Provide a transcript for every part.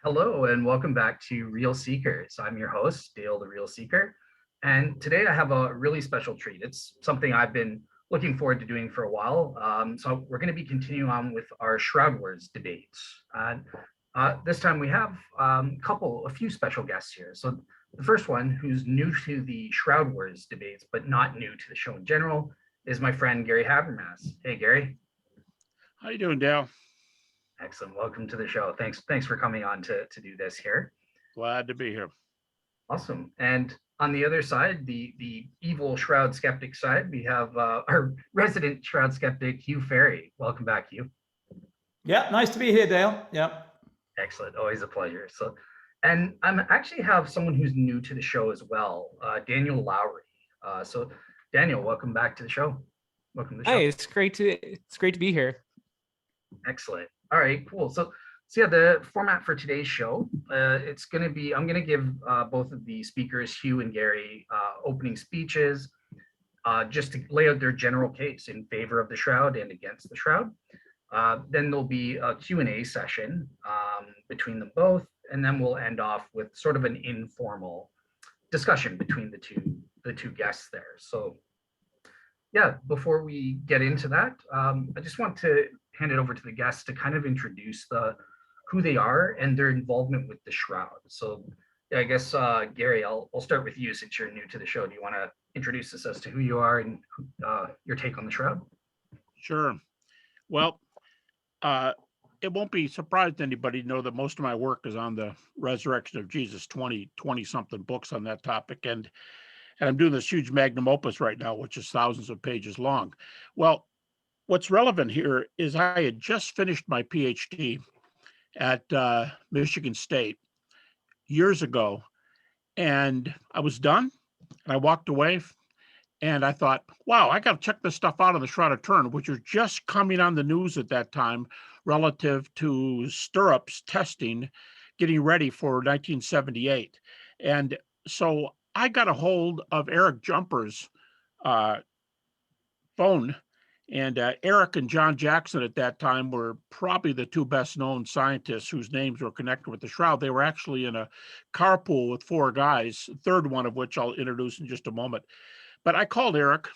Hello and welcome back to Real Seekers. I'm your host, Dale the Real Seeker. And today I have a really special treat. It's something I've been looking forward to doing for a while. So we're going to be continuing on with our Shroud Wars debates. And this time we have a few special guests here. So the first one, who's new to the Shroud Wars debates, but not new to the show in general, is my friend Gary Habermas. Hey, Gary. How you doing, Dale? Excellent. Welcome to the show. Thanks for coming on to do this here. Glad to be here. Awesome. And on the other side, the evil Shroud Skeptic side, we have our resident Shroud Skeptic, Hugh Farey. Welcome back, Hugh. Yeah, nice to be here, Dale. Yeah. Excellent. Always a pleasure. So, and I'm actually have someone who's new to the show as well, Daniel Lowry. So, Daniel, welcome back to the show. Welcome to the show. Hi, it's great to be here. Excellent. All right, cool. So yeah, the format for today's show, it's going to be, I'm going to give both of the speakers, Hugh and Gary, opening speeches, just to lay out their general case in favor of the Shroud and against the Shroud. Then there'll be a Q&A session between them both, and then we'll end off with sort of an informal discussion between the two guests there. So yeah, before we get into that, I just want to hand it over to the guests to kind of introduce who they are and their involvement with the Shroud. So yeah, I guess Gary, I'll start with you since you're new to the show. Do you want to introduce us as to who you are and your take on the Shroud? Sure. Well, it won't be surprised to anybody to know that most of my work is on the resurrection of Jesus, 20 something books on that topic. And I'm doing this huge magnum opus right now, which is thousands of pages long. Well, what's relevant here is I had just finished my PhD at Michigan State years ago, and I was done, and I walked away, and I thought, wow, I got to check this stuff out on the Shroud of Turin, which was just coming on the news at that time relative to stirrups testing, getting ready for 1978. And so I got a hold of Eric Jumper's phone, and Eric and John Jackson at that time were probably the two best known scientists whose names were connected with the Shroud. They were actually in a carpool with four guys, third one of which I'll introduce in just a moment. But I called Eric,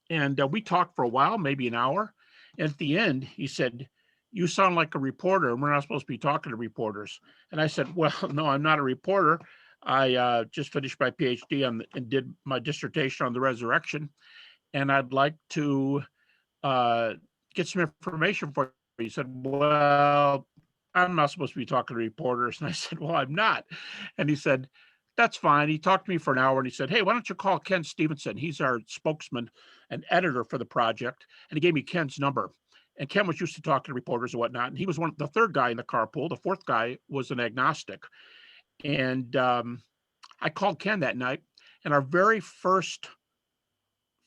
and we talked for a while, maybe an hour. And at the end, he said, "You sound like a reporter, and we're not supposed to be talking to reporters." And I said, "Well, no, I'm not a reporter. I just finished my PhD and did my dissertation on the resurrection, and I'd like to get some information for you." He said, "Well, I'm not supposed to be talking to reporters." And I said, "Well, I'm not." And he said, "That's fine." He talked to me for an hour, and he said, "Hey, why don't you call Ken Stevenson? He's our spokesman and editor for the project." And he gave me Ken's number. And Ken was used to talking to reporters and whatnot. And he was the third guy in the carpool. The fourth guy was an agnostic. And I called Ken that night, and our very first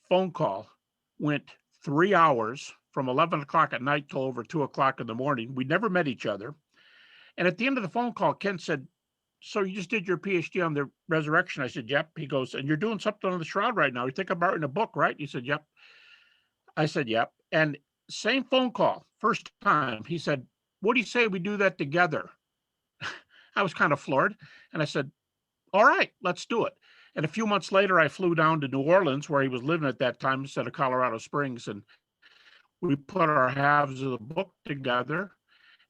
phone call went 3 hours from 11 o'clock at night till over 2 o'clock in the morning. We never met each other. And at the end of the phone call, Ken said, "So you just did your PhD on the resurrection?" I said, "Yep." He goes, "And you're doing something on the Shroud right now. You think about writing a book, right?" He said, "Yep." I said, "Yep." And same phone call, first time, he said, "What do you say we do that together?" I was kind of floored. And I said, "All right, let's do it." And a few months later, I flew down to New Orleans, where he was living at that time, instead of Colorado Springs. And we put our halves of the book together.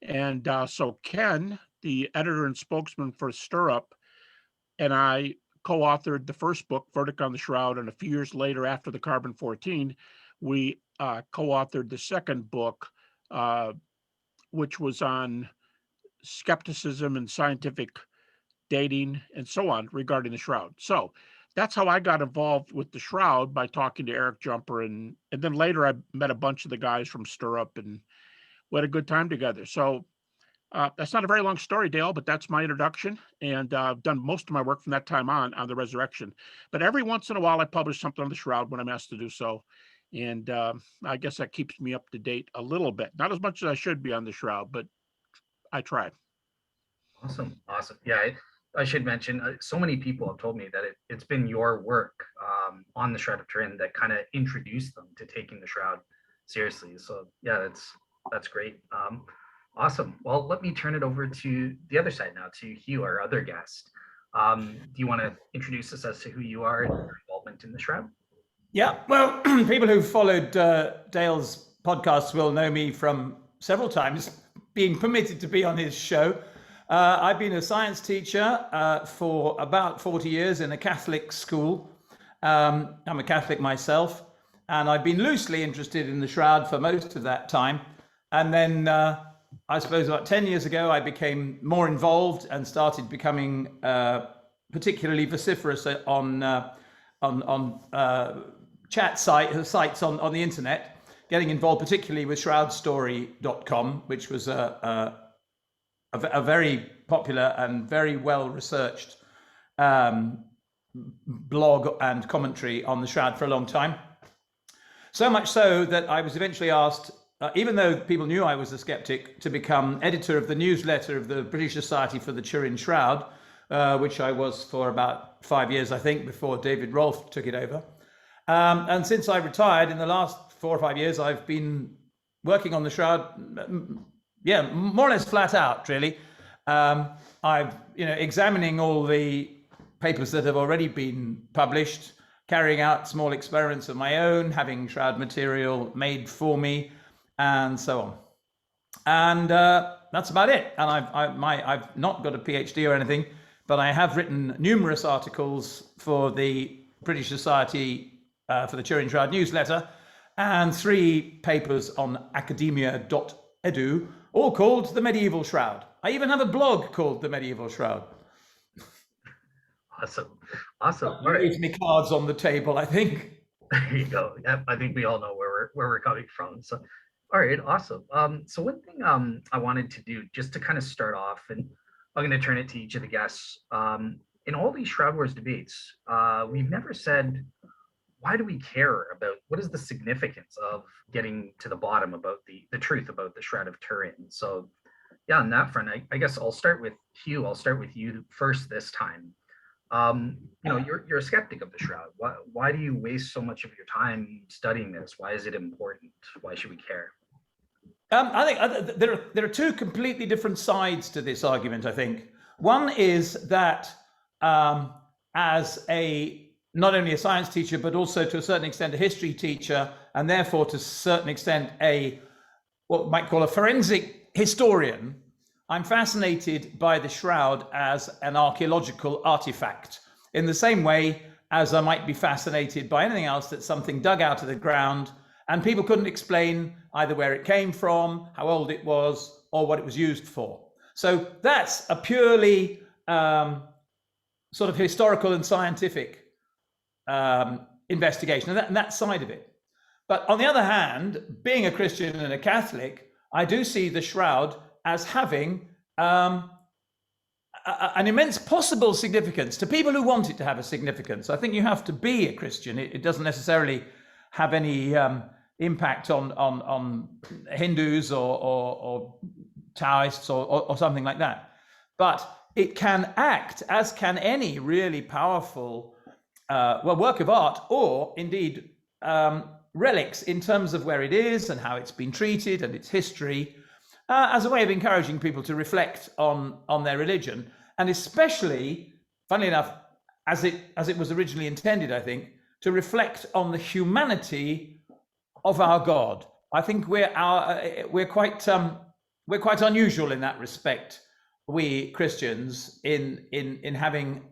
And so Ken, the editor and spokesman for Stirrup, and I co-authored the first book, Verdict on the Shroud. And a few years later, after the Carbon-14, we co-authored the second book, which was on skepticism and scientific dating and so on regarding the Shroud. So that's how I got involved with the Shroud, by talking to Eric Jumper. And then later I met a bunch of the guys from Stirrup, and we had a good time together. So that's not a very long story, Dale, but that's my introduction. And I've done most of my work from that time on the resurrection. But every once in a while, I publish something on the Shroud when I'm asked to do so. And I guess that keeps me up to date a little bit. Not as much as I should be on the Shroud, but I try. Awesome. Yeah, I should mention, so many people have told me that it's been your work on the Shroud of Turin that kind of introduced them to taking the Shroud seriously. So yeah, that's great. Awesome. Well, let me turn it over to the other side now, to Hugh, our other guest. Do you want to introduce us as to who you are and your involvement in the Shroud? Yeah, well, people who've followed Dale's podcasts will know me from several times being permitted to be on his show. I've been a science teacher for about 40 years in a Catholic school. I'm a Catholic myself, and I've been loosely interested in the Shroud for most of that time. And then I suppose about 10 years ago, I became more involved and started becoming particularly vociferous on chat sites on the internet, getting involved particularly with shroudstory.com, which was a very popular and very well researched blog and commentary on the Shroud for a long time. So much so that I was eventually asked, even though people knew I was a skeptic, to become editor of the newsletter of the British Society for the Turin Shroud, which I was for about 5 years, I think, before David Rolfe took it over. And since I retired in the last 4 or 5 years, I've been working on the Shroud, more or less flat out, really. I've, examining all the papers that have already been published, carrying out small experiments of my own, having Shroud material made for me, and so on. And that's about it. And I've not got a PhD or anything, but I have written numerous articles for the British Society for the Turin Shroud newsletter, and 3 papers on academia.edu, all called The Medieval Shroud. I even have a blog called The Medieval Shroud. Awesome. All right. Leaves me cards on the table, I think. There you go. Yep, I think we all know where we're coming from. So, all right, awesome. So one thing I wanted to do, just to kind of start off, and I'm going to turn it to each of the guests. In all these Shroud Wars debates, we've never said, why do we care about, what is the significance of getting to the bottom about the truth about the Shroud of Turin? So yeah, on that front, I guess I'll start with Hugh. I'll start with you first this time. You're a skeptic of the Shroud. Why do you waste so much of your time studying this? Why is it important? Why should we care? I think there are 2 completely different sides to this argument, I think. One is that as not only a science teacher, but also to a certain extent a history teacher, and therefore to a certain extent what we might call a forensic historian, I'm fascinated by the Shroud as an archaeological artifact, in the same way as I might be fascinated by anything else that's something dug out of the ground and people couldn't explain either where it came from, how old it was, or what it was used for. So that's a purely sort of historical and scientific investigation, and that side of it. But on the other hand, being a Christian and a Catholic, I do see the Shroud as having an immense possible significance to people who want it to have a significance. I think you have to be a Christian. It doesn't necessarily have any impact on Hindus or Taoists or something like that. But it can act, as can any really powerful work of art, or indeed relics, in terms of where it is and how it's been treated and its history, as a way of encouraging people to reflect on their religion, and especially, funnily enough, as it was originally intended, I think, to reflect on the humanity of our God. I think we're quite unusual in that respect, we Christians, in having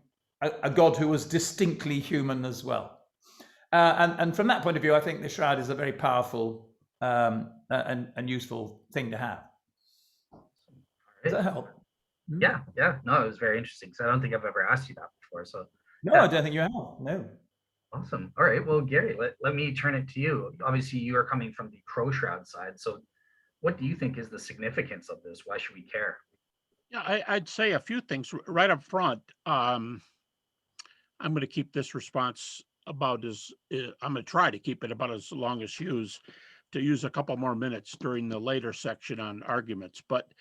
a God who was distinctly human as well. And from that point of view, I think the Shroud is a very powerful and useful thing to have. Does that help? Yeah. No, it was very interesting, because I don't think I've ever asked you that before. So no, yeah. I don't think you have. No. Awesome. All right. Well, Gary, let me turn it to you. Obviously, you are coming from the Pro-Shroud side. So what do you think is the significance of this? Why should we care? Yeah, I'd say a few things right up front. I'm going to keep this response I'm going to try to keep it about as long as Hugh's, to use a couple more minutes during the later section on arguments. But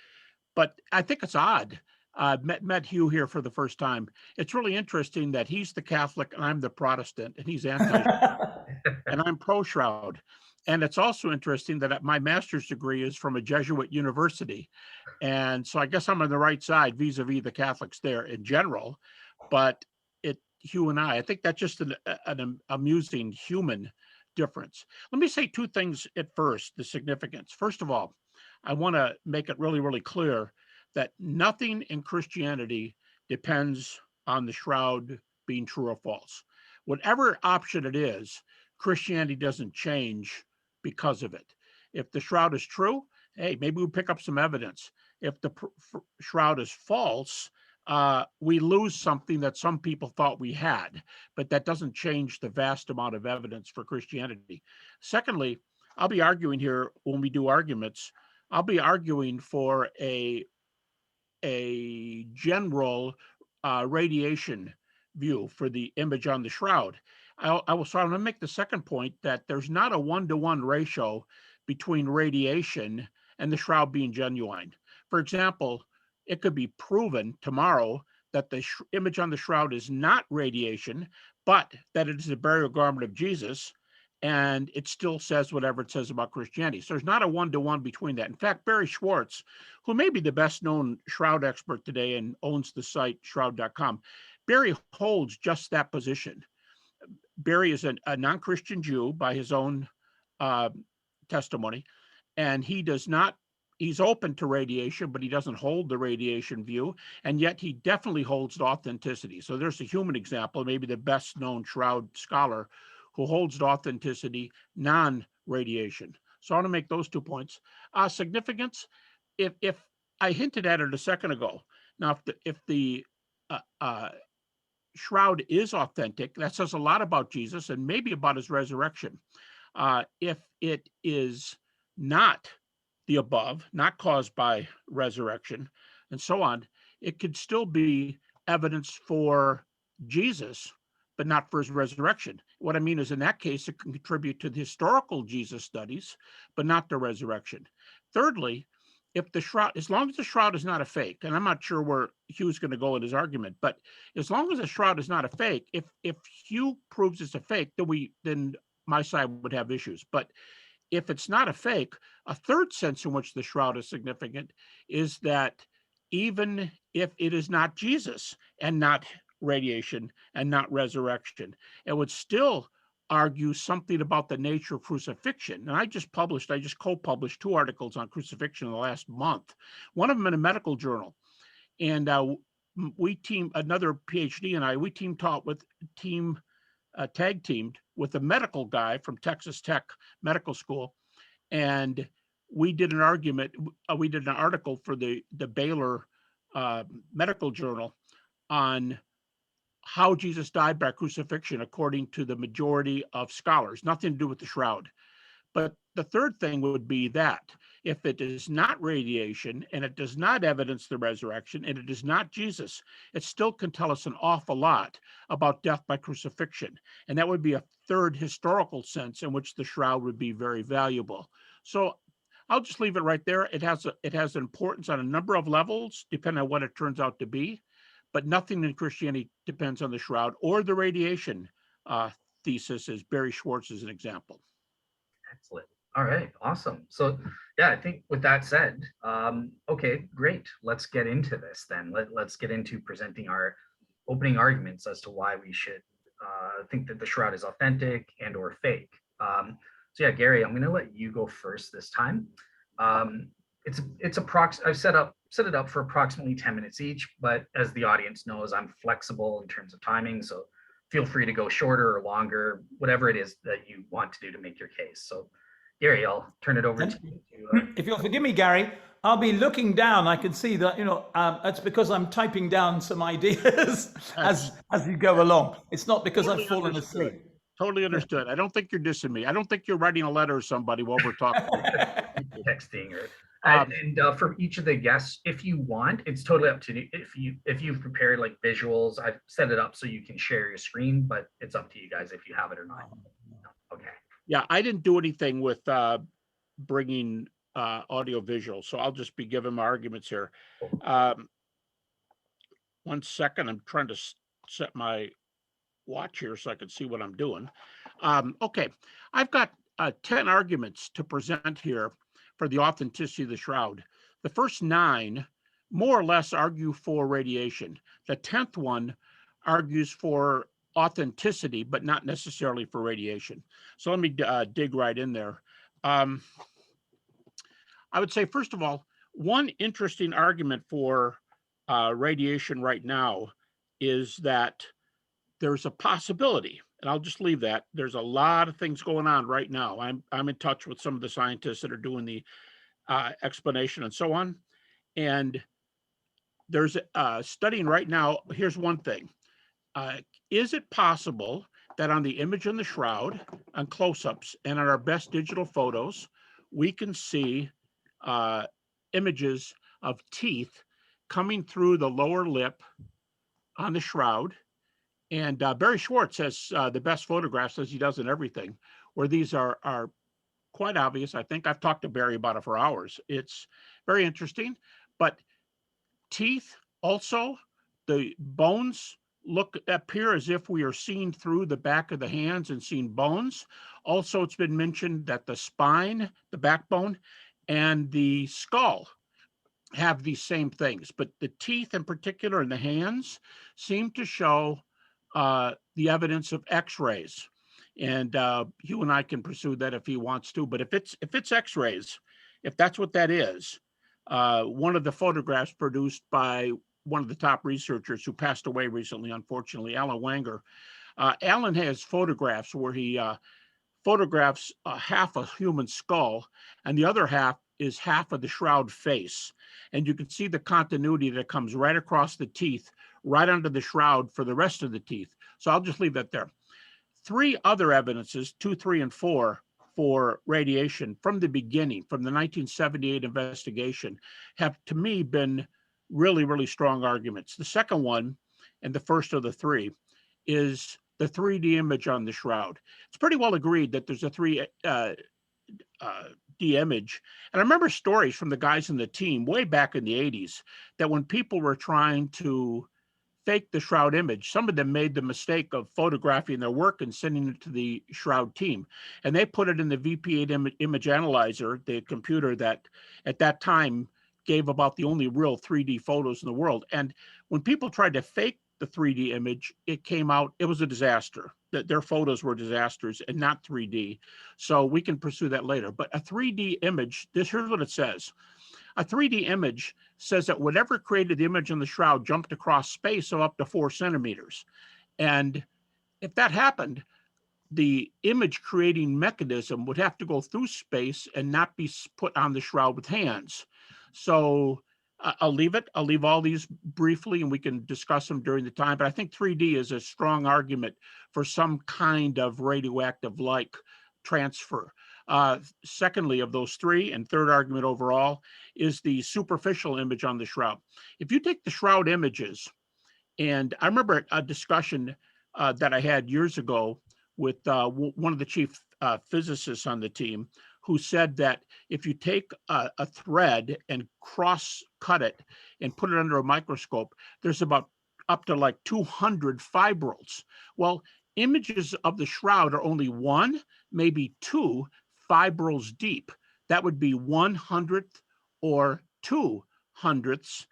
I think it's odd. I've met Hugh here for the first time. It's really interesting that he's the Catholic and I'm the Protestant, and he's anti and I'm pro-Shroud. And it's also interesting that my master's degree is from a Jesuit university. And so I guess I'm on the right side vis-a-vis the Catholics there in general. But Hugh and I think that's just an amusing human difference. Let me say two things at first, the significance. First of all, I want to make it really, really clear that nothing in Christianity depends on the shroud being true or false. Whatever option it is, Christianity doesn't change because of it. If the shroud is true, hey, maybe we pick up some evidence. If the shroud is false, we lose something that some people thought we had, but that doesn't change the vast amount of evidence for Christianity. Secondly, I'll be arguing here when we do arguments, I'll be arguing for a general radiation view for the image on the shroud. I'm going to make the second point that there's not a 1-to-1 ratio between radiation and the shroud being genuine. For example, it could be proven tomorrow that the image on the shroud is not radiation, but that it is the burial garment of Jesus, and it still says whatever it says about Christianity. So there's not a 1-to-1 between that. In fact, Barry Schwartz, who may be the best known shroud expert today and owns the site shroud.com, Barry holds just that position. Barry is a non-Christian Jew by his own testimony, and he's open to radiation, but he doesn't hold the radiation view, and yet he definitely holds authenticity. So there's a human example, maybe the best known shroud scholar who holds authenticity, non-radiation. So I want to make those 2 points. Significance, if I hinted at it a second ago, now if the shroud is authentic, that says a lot about Jesus and maybe about his resurrection. If it is not the above, not caused by resurrection, and so on, it could still be evidence for Jesus, but not for his resurrection. What I mean is, in that case, it can contribute to the historical Jesus studies, but not the resurrection. Thirdly, if the shroud, as long as the shroud is not a fake, and I'm not sure where Hugh's going to go in his argument, but as long as the shroud is not a fake, if Hugh proves it's a fake, then my side would have issues. But if it's not a fake, a third sense in which the shroud is significant is that even if it is not Jesus and not radiation and not resurrection, it would still argue something about the nature of crucifixion. And I just co-published 2 articles on crucifixion in the last month, one of them in a medical journal. And another PhD and I, tag teamed with a medical guy from Texas Tech Medical School. And we did an article for the Baylor Medical Journal on how Jesus died by crucifixion according to the majority of scholars, nothing to do with the shroud. But the third thing would be that if it is not radiation and it does not evidence the resurrection and it is not Jesus, it still can tell us an awful lot about death by crucifixion. And that would be a third historical sense in which the shroud would be very valuable. So I'll just leave it right there. It has importance on a number of levels, depending on what it turns out to be. But nothing in Christianity depends on the shroud or the radiation thesis, as Barry Schwartz is an example. Excellent. All right, awesome. So yeah, I think with that said, okay, great. Let's get into this then. Let's get into presenting our opening arguments as to why we should think that the shroud is authentic and or fake. So yeah, Gary, I'm going to let you go first this time. I've set it up for approximately 10 minutes each, but as the audience knows, I'm flexible in terms of timing, so feel free to go shorter or longer, whatever it is that you want to do to make your case. So Gary, I'll turn it over to you. If you'll forgive me, Gary, I'll be looking down. I can see that, that's because I'm typing down some ideas as you go along. It's not because I've fallen asleep. Totally understood. I don't think you're dissing me. I don't think you're writing a letter to somebody while we're talking. Texting or and for each of the guests, if you want, it's totally up to you. If you've prepared like visuals, I've set it up so you can share your screen, but it's up to you guys if you have it or not. Okay. Yeah, I didn't do anything with bringing audio visual, so I'll just be giving my arguments here. 1 second, I'm trying to set my watch here so I can see what I'm doing. Okay, I've got 10 arguments to present here for the authenticity of the shroud. The first 9 more or less argue for radiation. The 10th one argues for authenticity, but not necessarily for radiation. So let me dig right in there. I would say, first of all, one interesting argument for radiation right now is that there's a possibility, and I'll just leave that. There's a lot of things going on right now. I'm in touch with some of the scientists that are doing the explanation and so on. And there's studying right now. Here's one thing. Is it possible that on the image in the shroud, on close-ups, and on our best digital photos, we can see images of teeth coming through the lower lip on the shroud? And Barry Schwartz has the best photographs, as he does in everything, where these are quite obvious. I think I've talked to Barry about it for hours. It's very interesting. But teeth, also, the bones appear as if we are seeing through the back of the hands and seeing bones. Also, it's been mentioned that the spine, the backbone, and the skull have these same things. But the teeth in particular in the hands seem to show the evidence of X-rays, and Hugh and I can pursue that if he wants to. But if it's X-rays, if that's what that is, one of the photographs produced by one of the top researchers who passed away recently, unfortunately, Alan Wanger. Alan has photographs where he photographs half a human skull, and the other half is half of the shroud face. And you can see the continuity that comes right across the teeth, right under the shroud for the rest of the teeth. So I'll just leave that there. 3 other evidences, 2, 3, and 4, for radiation from the beginning, from the 1978 investigation, have to me been really, really strong arguments. The second one, and the first of the 3, is the 3D image on the shroud. It's pretty well agreed that there's a 3D image. And I remember stories from the guys in the team way back in the 80s that when people were trying to fake the shroud image, some of them made the mistake of photographing their work and sending it to the shroud team. And they put it in the VP8 image analyzer, the computer that at that time gave about the only real 3D photos in the world. And when people tried to fake the 3D image, it came out, it was a disaster. That their photos were disasters and not 3D. So we can pursue that later. But a 3D image, here's what it says. A 3D image says that whatever created the image in the shroud jumped across space of up to 4 centimeters. And if that happened, the image creating mechanism would have to go through space and not be put on the shroud with hands. So I'll leave it. I'll leave all these briefly and we can discuss them during the time. But I think 3D is a strong argument for some kind of radioactive-like transfer. Secondly, of those 3, and third argument overall, is the superficial image on the shroud. If you take the shroud images, and I remember a discussion that I had years ago with one of the chief physicists on the team, who said that if you take a thread and cross-cut it and put it under a microscope, there's about up to like 200 fibrils. Well, images of the shroud are only 1, maybe 2 fibrils deep. That would be 1/100th or 2/100ths.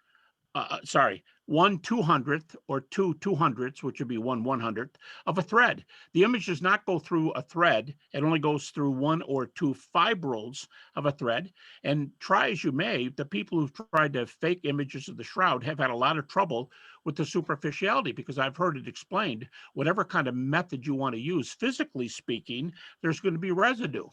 1/200th or 2/200ths, which would be 1/100th of a thread. The image does not go through a thread. It only goes through 1 or 2 fibrils of a thread. And try as you may, the people who've tried to fake images of the shroud have had a lot of trouble with the superficiality, because I've heard it explained, whatever kind of method you want to use, physically speaking, there's going to be residue.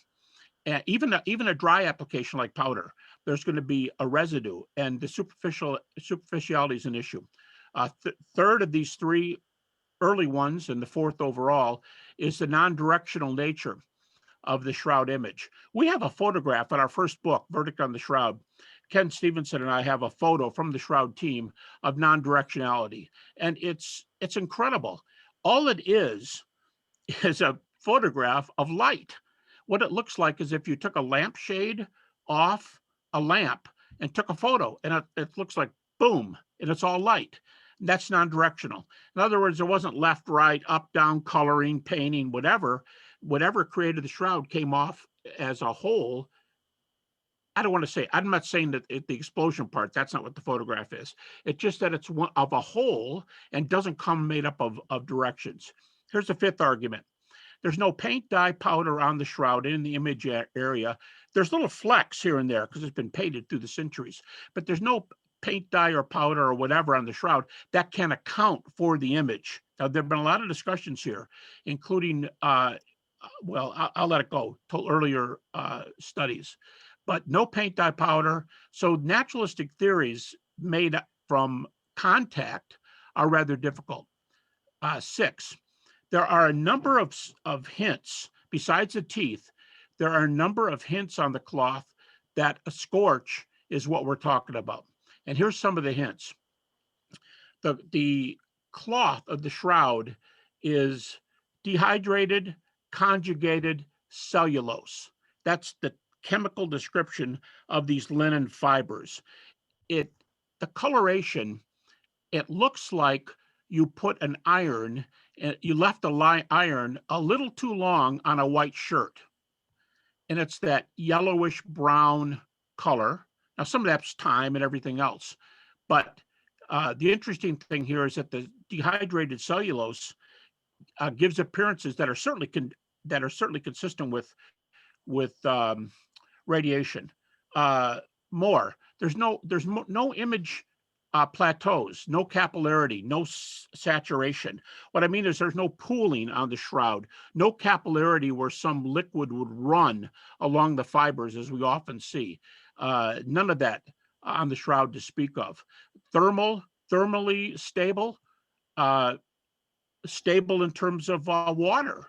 And even a dry application like powder, there's going to be a residue, and the superficiality is an issue. Third of these 3 early ones, and the fourth overall, is the non-directional nature of the shroud image. We have a photograph in our first book, Verdict on the Shroud. Ken Stevenson and I have a photo from the shroud team of non-directionality, and it's incredible. All it is a photograph of light. What it looks like is if you took a lampshade off a lamp and took a photo, and it looks like boom, and it's all light. That's non-directional. In other words, there wasn't left, right, up, down, coloring, painting, whatever created the shroud came off as a whole, I don't want to say, I'm not saying that the explosion part, that's not what the photograph is. It's just that it's one of a whole and doesn't come made up of directions. Here's the fifth argument. There's no paint, dye, powder on the shroud in the image area. There's little flecks here and there because it's been painted through the centuries, but there's no paint, dye, or powder or whatever on the shroud that can account for the image. Now, there have been a lot of discussions here, including, well, I'll let it go till earlier studies, but no paint, dye, powder. So naturalistic theories made from contact are rather difficult. 6, there are a number of hints besides the teeth. There are a number of hints on the cloth that a scorch is what we're talking about. And here's some of the hints. The cloth of the shroud is dehydrated, conjugated cellulose. That's the chemical description of these linen fibers. The coloration, it looks like you put an iron, you left the iron a little too long on a white shirt. And it's that yellowish brown color. Now, some of that's time and everything else. But the interesting thing here is that the dehydrated cellulose gives appearances that are certainly consistent with radiation. There's no image plateaus, no capillarity, no saturation. What I mean is there's no pooling on the shroud, no capillarity where some liquid would run along the fibers as we often see. None of that on the shroud to speak of. Thermally stable, stable in terms of water.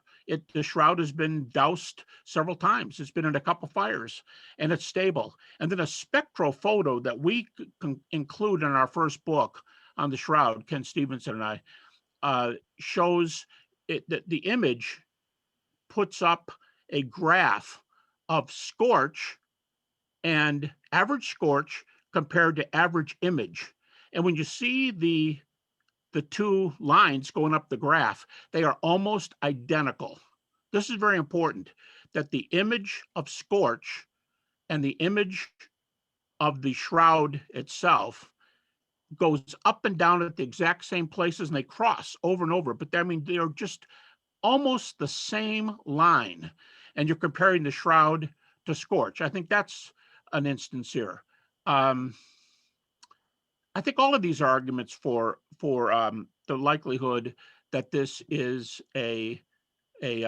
The shroud has been doused several times. It's been in a couple fires and it's stable. And then a spectral photo that we can include in our first book on the shroud, Ken Stevenson and I, shows that the image puts up a graph of scorch and average scorch compared to average image. And when you see the two lines going up the graph, they are almost identical. This is very important, that the image of scorch and the image of the shroud itself goes up and down at the exact same places, and they cross over and over. But I mean, they're just almost the same line. And you're comparing the shroud to scorch. I think that's an instance here. I think all of these are arguments for the likelihood that this is a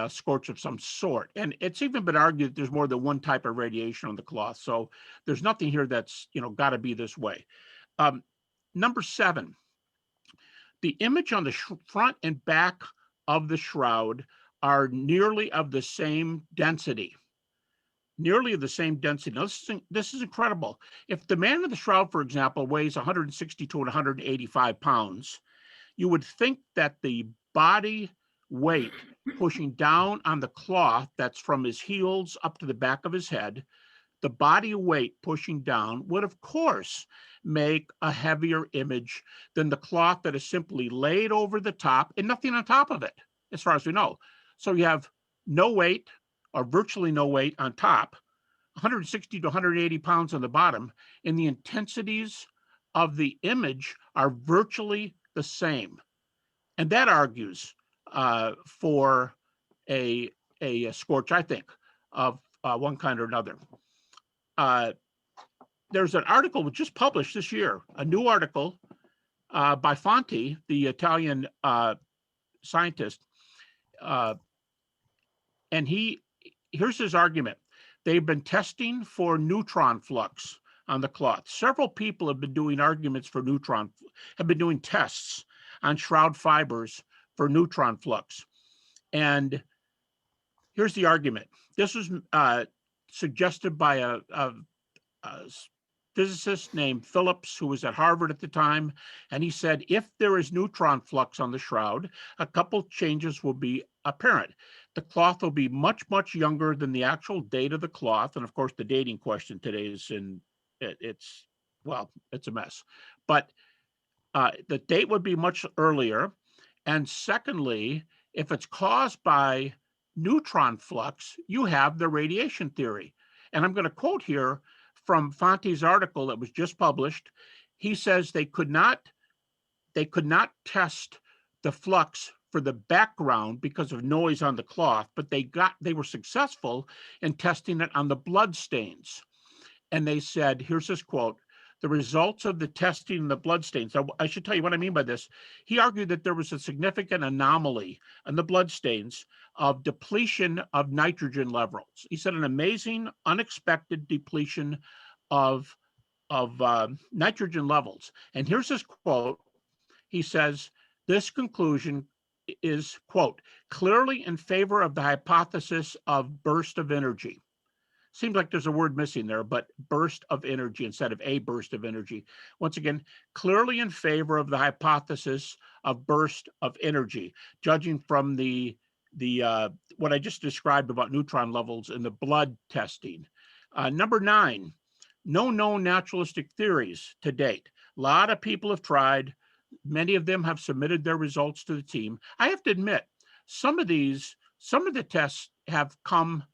scorch of some sort. And it's even been argued that there's more than one type of radiation on the cloth. So there's nothing here that's, got to be this way. Number 7, the image on the front and back of the shroud are nearly of the same density. Nearly of the same density. Now, this is incredible. If the man in the shroud, for example, weighs 160 to 185 pounds, you would think that the body weight pushing down on the cloth that's from his heels up to the back of his head, the body weight pushing down would, of course, make a heavier image than the cloth that is simply laid over the top and nothing on top of it, as far as we know. So you have no weight, or virtually no weight on top, 160 to 180 pounds on the bottom, and the intensities of the image are virtually the same. And that argues for a scorch, I think, of one kind or another. There's an article just published this year, a new article by Fonti, the Italian scientist, and here's his argument. They've been testing for neutron flux on the cloth. Several people have been doing tests on shroud fibers for neutron flux. And here's the argument. This was suggested by a physicist named Phillips, who was at Harvard at the time. And he said, if there is neutron flux on the shroud, a couple changes will be apparent. The cloth will be much, much younger than the actual date of the cloth. And of course, the dating question today is it's a mess. But the date would be much earlier. And secondly, if it's caused by neutron flux, you have the radiation theory. And I'm going to quote here from Fonte's article that was just published. He says they could not test the flux for the background because of noise on the cloth, but they were successful in testing it on the blood stains. And they said, here's this quote, the results of the testing in the blood stains. I should tell you what I mean by this. He argued that there was a significant anomaly in the blood stains of depletion of nitrogen levels. He said an amazing, unexpected depletion of nitrogen levels. And here's his quote. He says, this conclusion is, quote, clearly in favor of the hypothesis of burst of energy. Seems like there's a word missing there, but burst of energy instead of a burst of energy. Once again, clearly in favor of the hypothesis of burst of energy, judging from the what I just described about neutron levels in the blood testing. Number 9, no known naturalistic theories to date. A lot of people have tried. Many of them have submitted their results to the team. I have to admit, some of the tests have come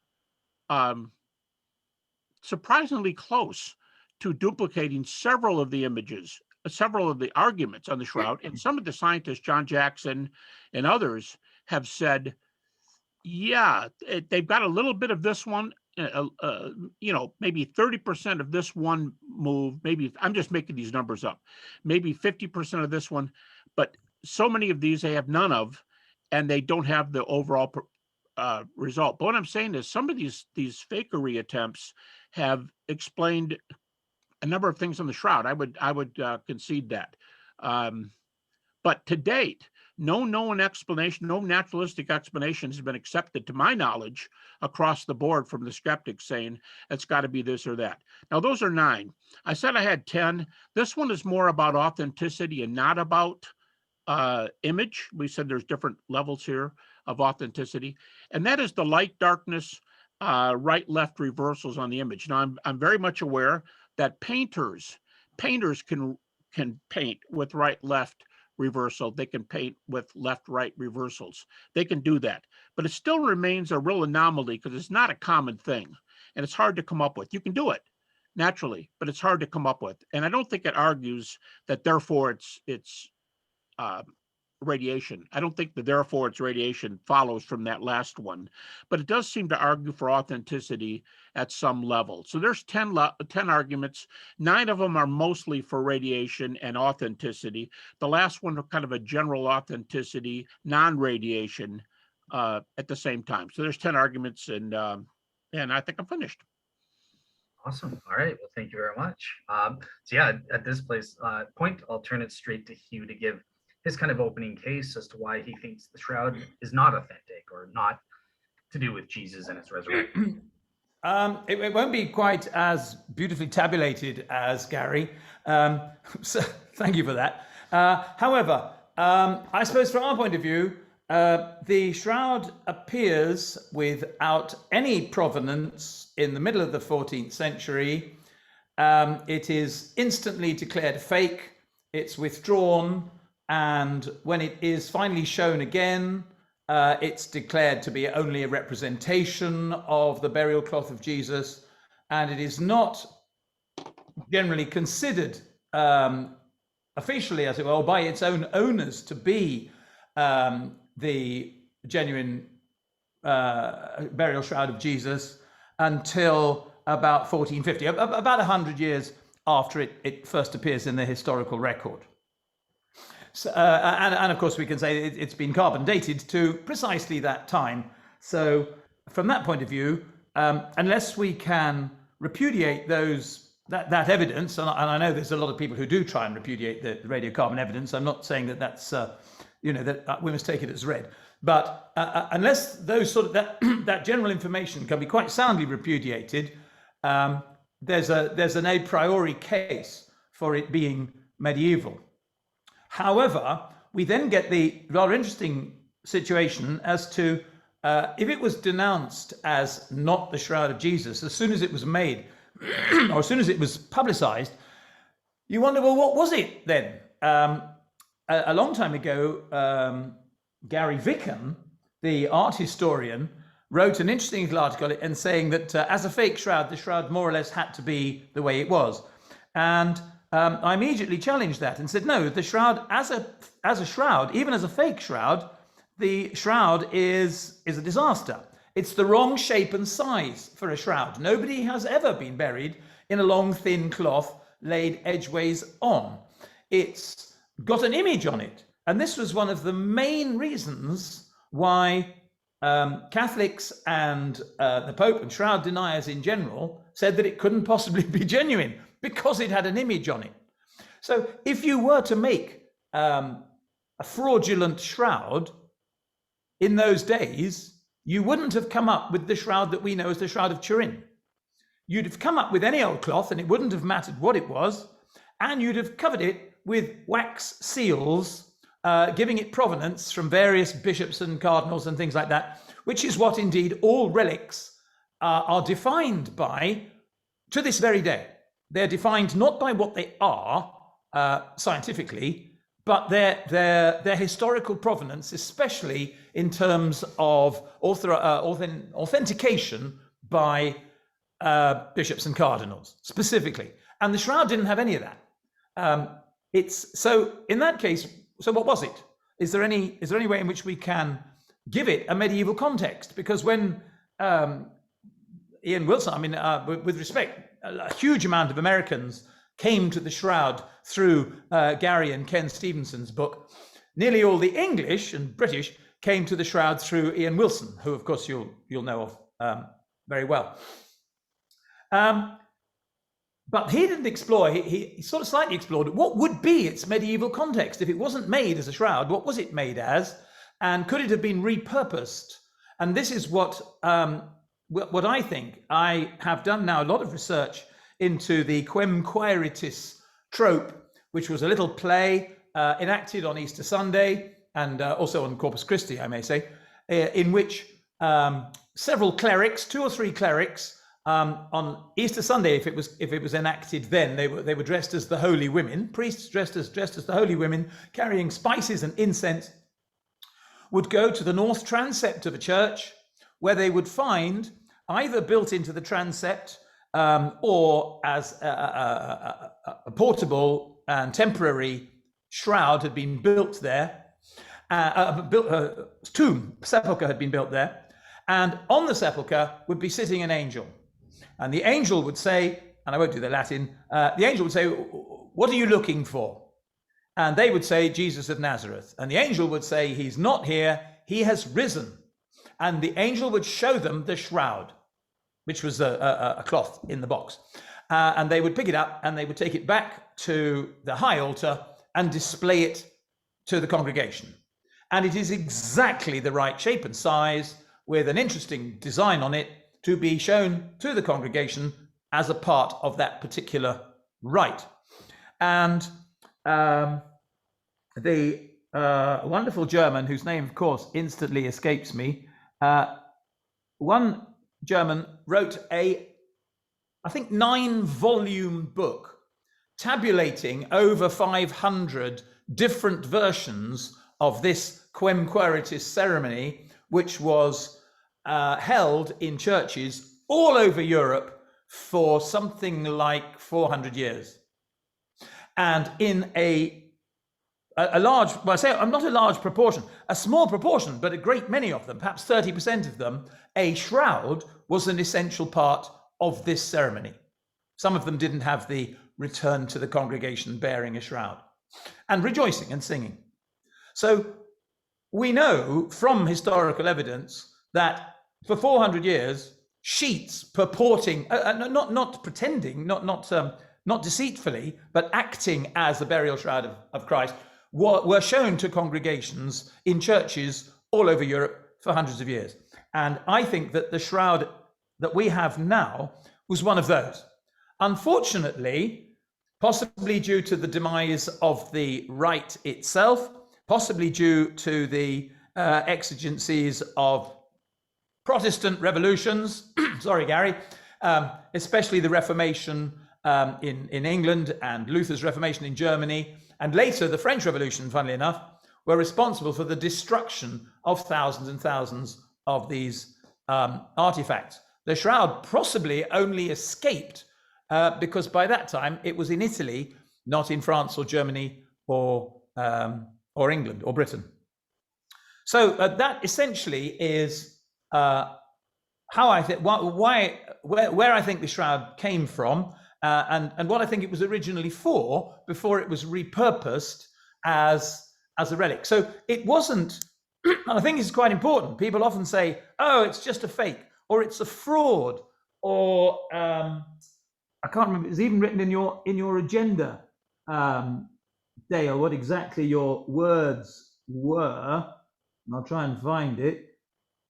surprisingly close to duplicating several of the images, several of the arguments on the shroud. And some of the scientists, John Jackson and others, have said, yeah, they've got a little bit of this one, maybe 30% of this one move, maybe, I'm just making these numbers up, maybe 50% of this one, but so many of these they have none of, and they don't have the overall result. But what I'm saying is some of these fakery attempts have explained a number of things on the shroud. I would concede that. But to date, no known explanation, no naturalistic explanation has been accepted, to my knowledge, across the board from the skeptics saying it's got to be this or that. Now, those are 9. I said I had 10. This one is more about authenticity and not about image. We said there's different levels here of authenticity, and that is the light darkness, right left reversals on the image. Now, I'm very much aware that painters can paint with right left reversal. They can paint with left right reversals. They can do that, but it still remains a real anomaly because it's not a common thing, and it's hard to come up with. You can do it naturally, but it's hard to come up with, and I don't think it argues that therefore it's radiation. I don't think that therefore it's radiation follows from that last one, but it does seem to argue for authenticity at some level. So there's 10 arguments. 9 of them are mostly for radiation and authenticity. The last one are kind of a general authenticity, non-radiation at the same time. So there's 10 arguments, and I think I'm finished. Awesome. All right. Well, thank you very much. So yeah, at this point, I'll turn it straight to Hugh to give his kind of opening case as to why he thinks the shroud is not authentic or not to do with Jesus and his resurrection. It won't be quite as beautifully tabulated as Gary. So thank you for that. However, I suppose from our point of view, the shroud appears without any provenance in the middle of the 14th century. It is instantly declared fake. It's withdrawn. And when it is finally shown again, it's declared to be only a representation of the burial cloth of Jesus. And it is not generally considered officially, as it were, by its own owners to be the genuine burial shroud of Jesus until about 1450, about 100 years after it first appears in the historical record. So, and of course, we can say it's been carbon dated to precisely that time. So from that point of view, unless we can repudiate that evidence, and I know there's a lot of people who do try and repudiate the radiocarbon evidence. I'm not saying that that's, that we must take it as read. But unless those that general information can be quite soundly repudiated, there's an a priori case for it being medieval. However, we then get the rather interesting situation as to if it was denounced as not the Shroud of Jesus, as soon as it was made, or as soon as it was publicized, you wonder, well, what was it then? A long time ago, Gary Vicken, the art historian, wrote an interesting little article and saying that as a fake shroud, the shroud more or less had to be the way it was. And I immediately challenged that and said, no, the shroud as a shroud, even as a fake shroud, the shroud is a disaster. It's the wrong shape and size for a shroud. Nobody has ever been buried in a long, thin cloth laid edgeways on. It's got an image on it. And this was one of the main reasons why Catholics and the Pope and shroud deniers in general said that it couldn't possibly be genuine because it had an image on it. So if you were to make a fraudulent shroud in those days, you wouldn't have come up with the shroud that we know as the Shroud of Turin. You'd have come up with any old cloth and it wouldn't have mattered what it was, and you'd have covered it with wax seals, giving it provenance from various bishops and cardinals and things like that, which is what indeed all relics are defined by to this very day. They're defined not by what they are scientifically, but their historical provenance, especially in terms of authentication by bishops and cardinals specifically. And the shroud didn't have any of that. So in that case, so what was it? Is there any way in which we can give it a medieval context? Because when Ian Wilson, I mean, with respect, a huge amount of Americans came to the shroud through Gary and Ken Stevenson's book. Nearly all the English and British came to the shroud through Ian Wilson, who of course you'll know of very well. But he didn't explore, he sort of slightly explored what would be its medieval context. If it wasn't made as a shroud, what was it made as? And could it have been repurposed? And this is what I think. I have done now a lot of research into the Quem Quaeritis trope, which was a little play enacted on Easter Sunday and also on Corpus Christi, I may say, in which several clerics, 2 or 3 clerics, on Easter Sunday, if it was enacted then, they were dressed as the holy women, priests dressed as the holy women, carrying spices and incense, would go to the north transept of a church, where they would find either built into the transept or as a portable and temporary shroud had been built there, sepulchre had been built there, and on the sepulchre would be sitting an angel. And the angel would say, and I won't do the Latin, the angel would say, "What are you looking for?" And they would say, "Jesus of Nazareth." And the angel would say, "He's not here, he has risen." And the angel would show them the shroud, which was a cloth in the box. And they would pick it up and they would take it back to the high altar and display it to the congregation. And it is exactly the right shape and size with an interesting design on it to be shown to the congregation as a part of that particular rite. And the wonderful German, whose name, of course, instantly escapes me, one German wrote I think 9-volume book tabulating over 500 different versions of this Quem Quaeritis ceremony, which was held in churches all over Europe for something like 400 years. And in a large, well, I say not a large proportion, a small proportion, but a great many of them, perhaps 30% of them, a shroud was an essential part of this ceremony. Some of them didn't have the return to the congregation bearing a shroud and rejoicing and singing. So we know from historical evidence that for 400 years, sheets purporting, not pretending, not deceitfully, but acting as the burial shroud of Christ, were shown to congregations in churches all over Europe for hundreds of years. And I think that the shroud that we have now was one of those. Unfortunately, possibly due to the demise of the rite itself, possibly due to the exigencies of Protestant revolutions, sorry, Gary, especially the Reformation in England and Luther's Reformation in Germany, and later the French Revolution, funnily enough, were responsible for the destruction of thousands and thousands of these artifacts. The shroud possibly only escaped because by that time it was in Italy, not in France or Germany or England or Britain. So that essentially is how I think, where I think the shroud came from, and what I think it was originally for before it was repurposed as a relic. So it wasn't. And I think it's quite important. People often say, "Oh, it's just a fake," or "It's a fraud," or I can't remember. It's even written in your agenda, Dale, what exactly your words were. And I'll try and find it.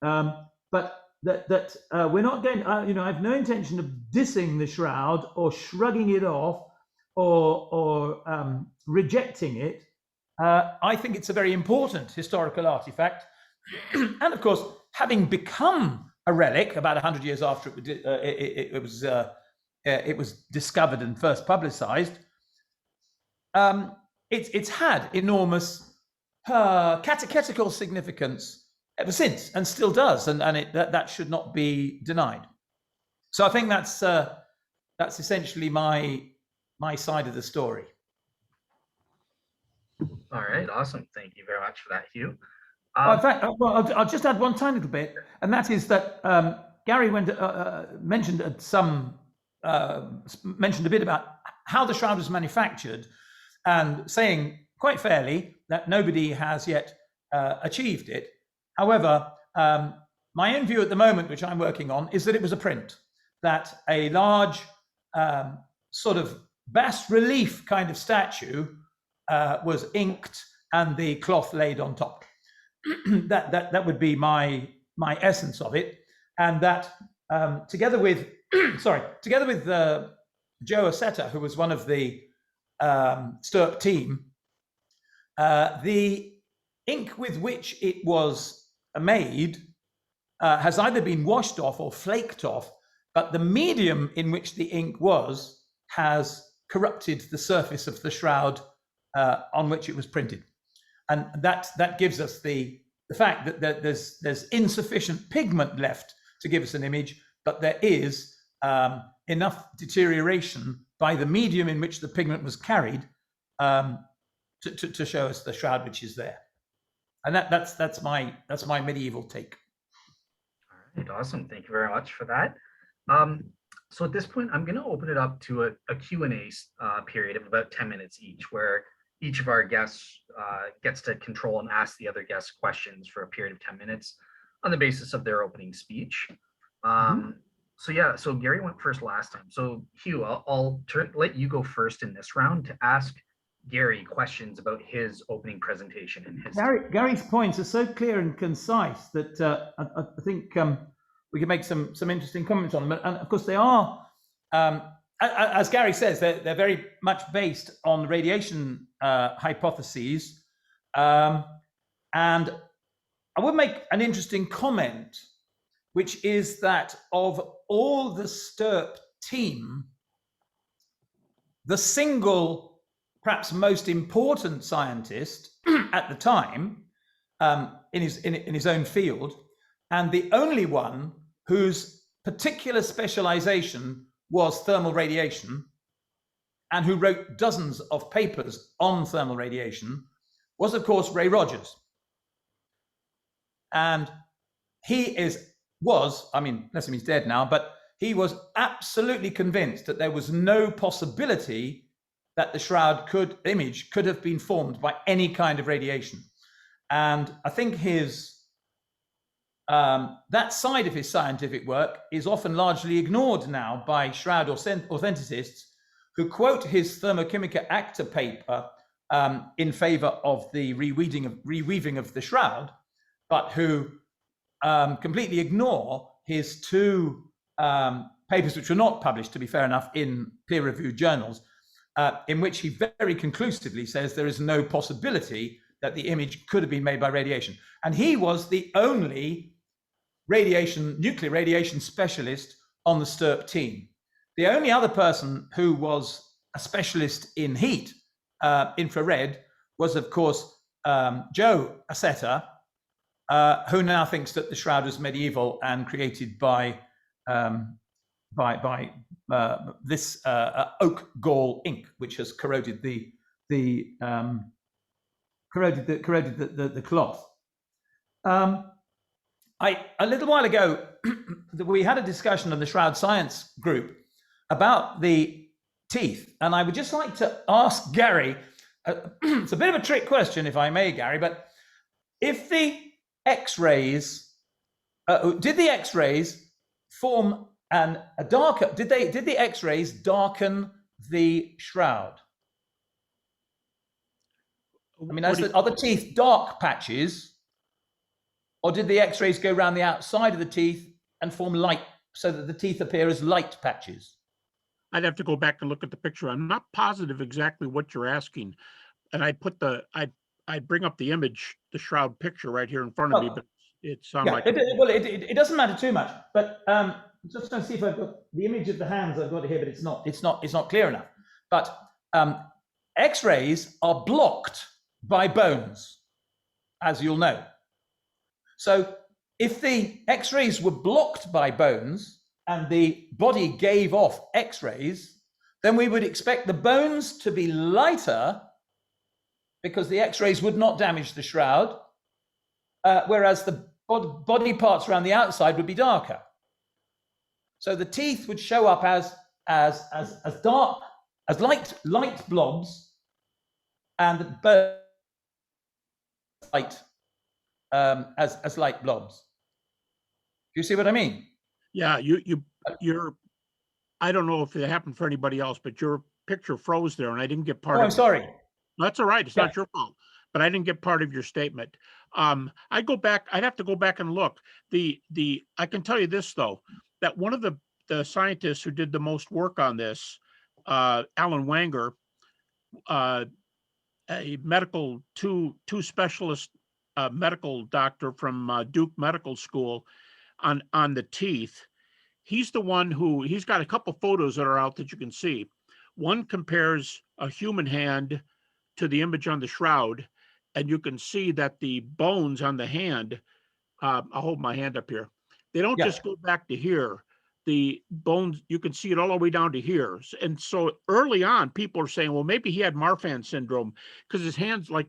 But that we're not going. I have no intention of dissing the shroud or shrugging it off or rejecting it. I think it's a very important historical artifact, and of course, having become a relic about 100 years after it was discovered and first publicized, it's had enormous catechetical significance ever since, and still does, and that should not be denied. So I think that's essentially my side of the story. All right, awesome. Thank you very much for that, Hugh. In fact, I'll just add one tiny little bit, and that is that Gary mentioned a bit about how the shroud was manufactured, and saying quite fairly that nobody has yet achieved it. However, my own view at the moment, which I'm working on, is that it was a print, that a large sort of bas relief kind of statue was inked and the cloth laid on top. that would be my essence of it, and that together with Joe Assetta, who was one of the Stirp team, the ink with which it was made has either been washed off or flaked off, but the medium in which the ink was has corrupted the surface of the shroud on which it was printed. And that gives us the fact that there's insufficient pigment left to give us an image, but there is enough deterioration by the medium in which the pigment was carried to show us the shroud which is there. And that's my medieval take. All right, awesome. Thank you very much for that. So at this point, I'm going to open it up to a Q&A period of about 10 minutes each, where each of our guests gets to control and ask the other guests questions for a period of 10 minutes on the basis of their opening speech. So Gary went first last time. So Hugh, I'll let you go first in this round to ask Gary questions about his opening presentation and his. Gary's points are so clear and concise that I think we can make some interesting comments on them. And of course, they are, as Gary says, they're very much based on radiation hypotheses. And I would make an interesting comment, which is that of all the Stirp team, the single, perhaps most important scientist at the time in his own field, and the only one whose particular specialization was thermal radiation, and who wrote dozens of papers on thermal radiation, was of course Ray Rogers. And he was, I mean, unless he's dead now, but he was absolutely convinced that there was no possibility that the shroud image could have been formed by any kind of radiation. And I think that side of his scientific work is often largely ignored now by shroud authenticists, who quote his Thermochimica Acta paper in favor of the reweaving of the shroud, but who completely ignore his two papers, which were not published, to be fair enough, in peer-reviewed journals, in which he very conclusively says there is no possibility that the image could have been made by radiation. And he was the only nuclear radiation specialist on the Stirp team. The only other person who was a specialist in heat, infrared, was of course Joe Assetta, who now thinks that the shroud was medieval and created by this oak gall ink, which has corroded the cloth. A little while ago, we had a discussion on the Shroud Science group about the teeth, and I would just like to ask Gary, it's a bit of a trick question, if I may, Gary, but if the X-rays, did the X-rays form a darker, did the X-rays darken the shroud? I mean, are the teeth dark patches, or did the X-rays go around the outside of the teeth and form light, so that the teeth appear as light patches? I'd have to go back and look at the picture. I'm not positive exactly what you're asking. And I bring up the image, the shroud picture right here in front of me, but it sounds like... It doesn't matter too much, but just going to see if I've got the image of the hands. I've got it here, but it's not clear enough. But X-rays are blocked by bones, as you'll know. So if the X-rays were blocked by bones and the body gave off X-rays, then we would expect the bones to be lighter because the X-rays would not damage the shroud, whereas the body parts around the outside would be darker. So the teeth would show up as dark, as light blobs, and the bones light as light blobs. Do you see what I mean? Yeah, you're. I don't know if it happened for anybody else, but your picture froze there, and I didn't get part of it. I'm sorry. That's all right. It's not your fault, but I didn't get part of your statement. I'd have to go back and look. I can tell you this though, that one of the scientists who did the most work on this, Alan Wanger, a medical two specialist medical doctor from Duke Medical School on the teeth. He's the one who, he's got a couple photos that are out that you can see. One compares a human hand to the image on the shroud, and you can see that the bones on the hand, I'll hold my hand up here. They don't just go back to here. The bones, you can see it all the way down to here. And so early on, people are saying, well, maybe he had Marfan syndrome because his hands, like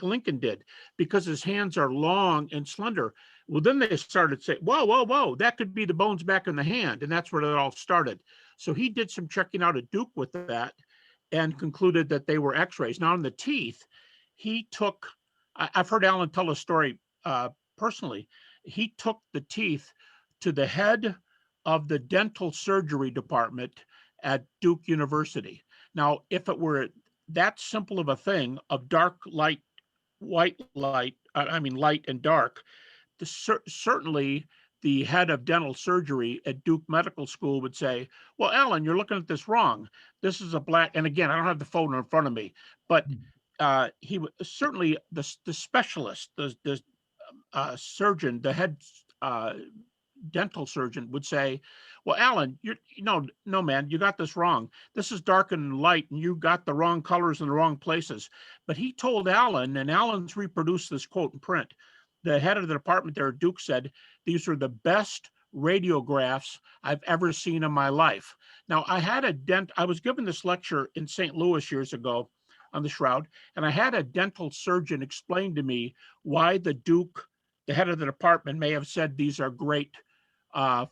Lincoln did, because his hands are long and slender. Well, then they started saying, whoa, that could be the bones back in the hand. And that's where it all started. So he did some checking out at Duke with that and concluded that they were X-rays. Now in the teeth, he took, I've heard Alan tell a story personally. He took the teeth to the head of the dental surgery department at Duke University. Now, if it were that simple of a thing of dark light, white light, light and dark, certainly the head of dental surgery at Duke Medical School would say, well, Alan, you're looking at this wrong. This is a black, and again, I don't have the photo in front of me, but he certainly, the specialist, the surgeon, the head dental surgeon would say, well, Alan, no, man, you got this wrong. This is dark and light, and you got the wrong colors in the wrong places. But he told Alan, and Alan's reproduced this quote in print. The head of the department there at Duke said, these are the best radiographs I've ever seen in my life. Now, I was given this lecture in St. Louis years ago on the shroud, and I had a dental surgeon explain to me why the head of the department may have said these are great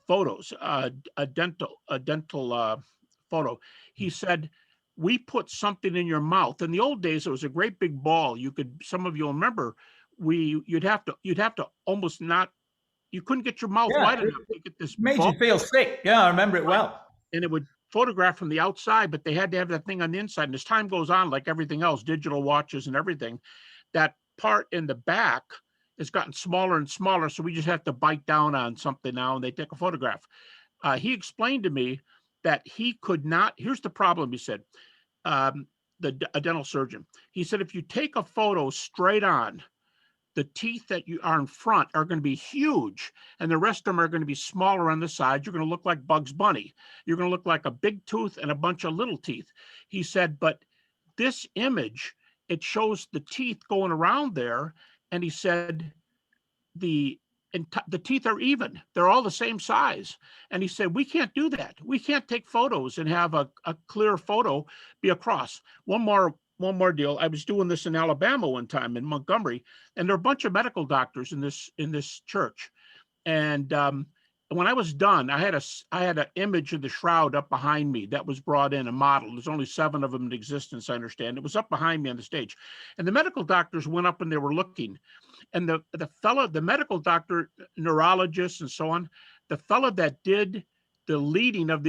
photos, a dental photo. He said, we put something in your mouth. In the old days, it was a great big ball. Some of you'll remember, you'd have to almost not, you couldn't get your mouth wide enough to get this. Made you feel sick. Yeah, I remember it well. And it would photograph from the outside, but they had to have that thing on the inside. And as time goes on, like everything else, digital watches and everything, that part in the back has gotten smaller and smaller. So we just have to bite down on something now and they take a photograph. He explained to me that he could not, here's the problem, he said, a dental surgeon. He said, if you take a photo straight on, the teeth that you are in front are going to be huge, and the rest of them are going to be smaller on the side. You're going to look like Bugs Bunny. You're going to look like a big tooth and a bunch of little teeth. He said, but this image, it shows the teeth going around there. And he said, the teeth are even. They're all the same size. And he said, we can't do that. We can't take photos and have a clear photo be across. One more deal. I was doing this in Alabama one time in Montgomery, and there are a bunch of medical doctors in this church. And when I was done, I had an image of the shroud up behind me that was brought in, a model. There's only 7 of them in existence, I understand. It was up behind me on the stage. And the medical doctors went up and they were looking. And the medical doctor, neurologist and so on, the fellow that did the leading of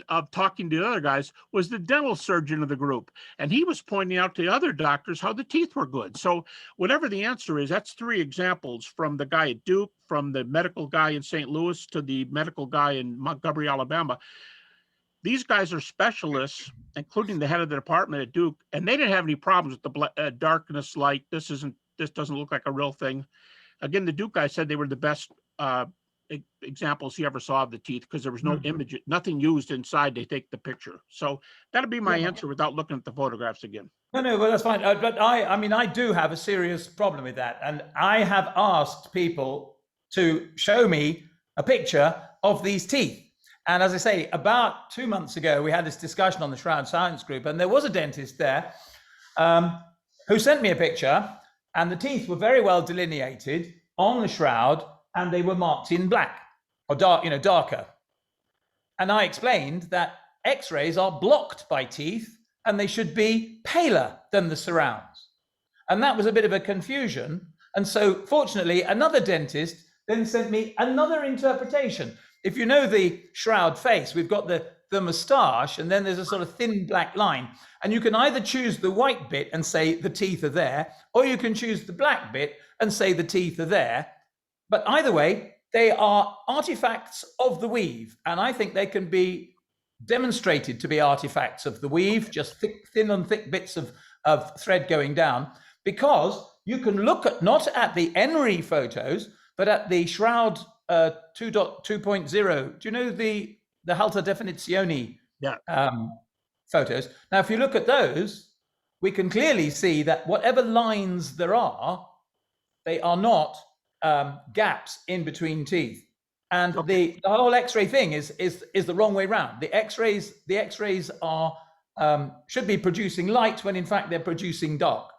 of talking to the other guys was the dental surgeon of the group. And he was pointing out to the other doctors how the teeth were good. So whatever the answer is, that's 3 examples, from the guy at Duke, from the medical guy in St. Louis to the medical guy in Montgomery, Alabama. These guys are specialists, including the head of the department at Duke, and they didn't have any problems with the darkness, light. This doesn't look like a real thing. Again, the Duke guy said they were the best examples he ever saw of the teeth, because there was no image, nothing used inside to take the picture. So that'll be my answer without looking at the photographs again. No, well, that's fine. But I mean, I do have a serious problem with that. And I have asked people to show me a picture of these teeth. And as I say, about 2 months ago, we had this discussion on the Shroud Science Group, and there was a dentist there who sent me a picture, and the teeth were very well delineated on the shroud, and they were marked in black or dark, darker. And I explained that X-rays are blocked by teeth, and they should be paler than the surrounds. And that was a bit of a confusion. And so fortunately, another dentist then sent me another interpretation. If you know the shroud face, we've got the moustache, and then there's a sort of thin black line. And you can either choose the white bit and say the teeth are there, or you can choose the black bit and say the teeth are there. But either way, they are artifacts of the weave. And I think they can be demonstrated to be artifacts of the weave, just thin and thick bits of thread going down, because you can look at not at the Henry photos, but at the Shroud 2.0. Do you know the Alta Definizione photos? Now, if you look at those, we can clearly see that whatever lines there are, they are not gaps in between teeth. And the whole X-ray thing is the wrong way round. The X-rays are should be producing light when in fact they're producing dark.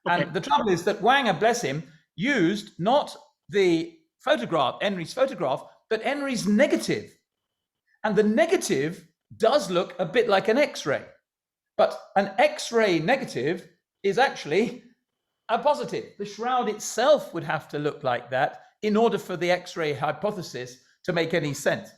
Okay. And the trouble is that Wanger, bless him, used not the photograph, Henry's photograph, but Henry's negative. And the negative does look a bit like an X-ray, but an X-ray negative is actually a positive. The shroud itself would have to look like that in order for the X-ray hypothesis to make any sense.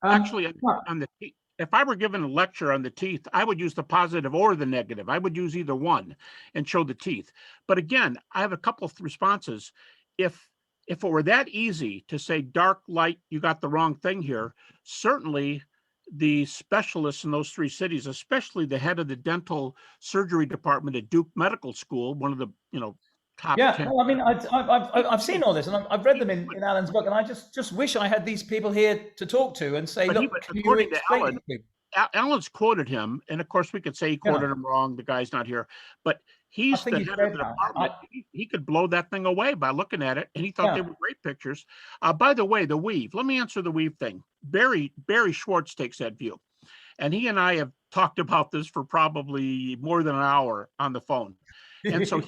Actually, on the teeth, if I were given a lecture on the teeth, I would use the positive or the negative. I would use either one and show the teeth. But again, I have a couple of responses. If it were that easy to say dark, light, you got the wrong thing here, certainly the specialists in those 3 cities, especially the head of the dental surgery department at Duke Medical School, one of the top 10. Well, I mean, I've seen all this, and I've read them in Alan's book, and I just wish I had these people here to talk to and say, look, according to Alan, Alan's quoted him, and of course we could say he quoted him wrong. The guy's not here, but he's the head of the department. He could blow that thing away by looking at it, and he thought they were great pictures. By the way, the weave. Let me answer the weave thing. Barry Schwartz takes that view, and he and I have talked about this for probably more than an hour on the phone. And so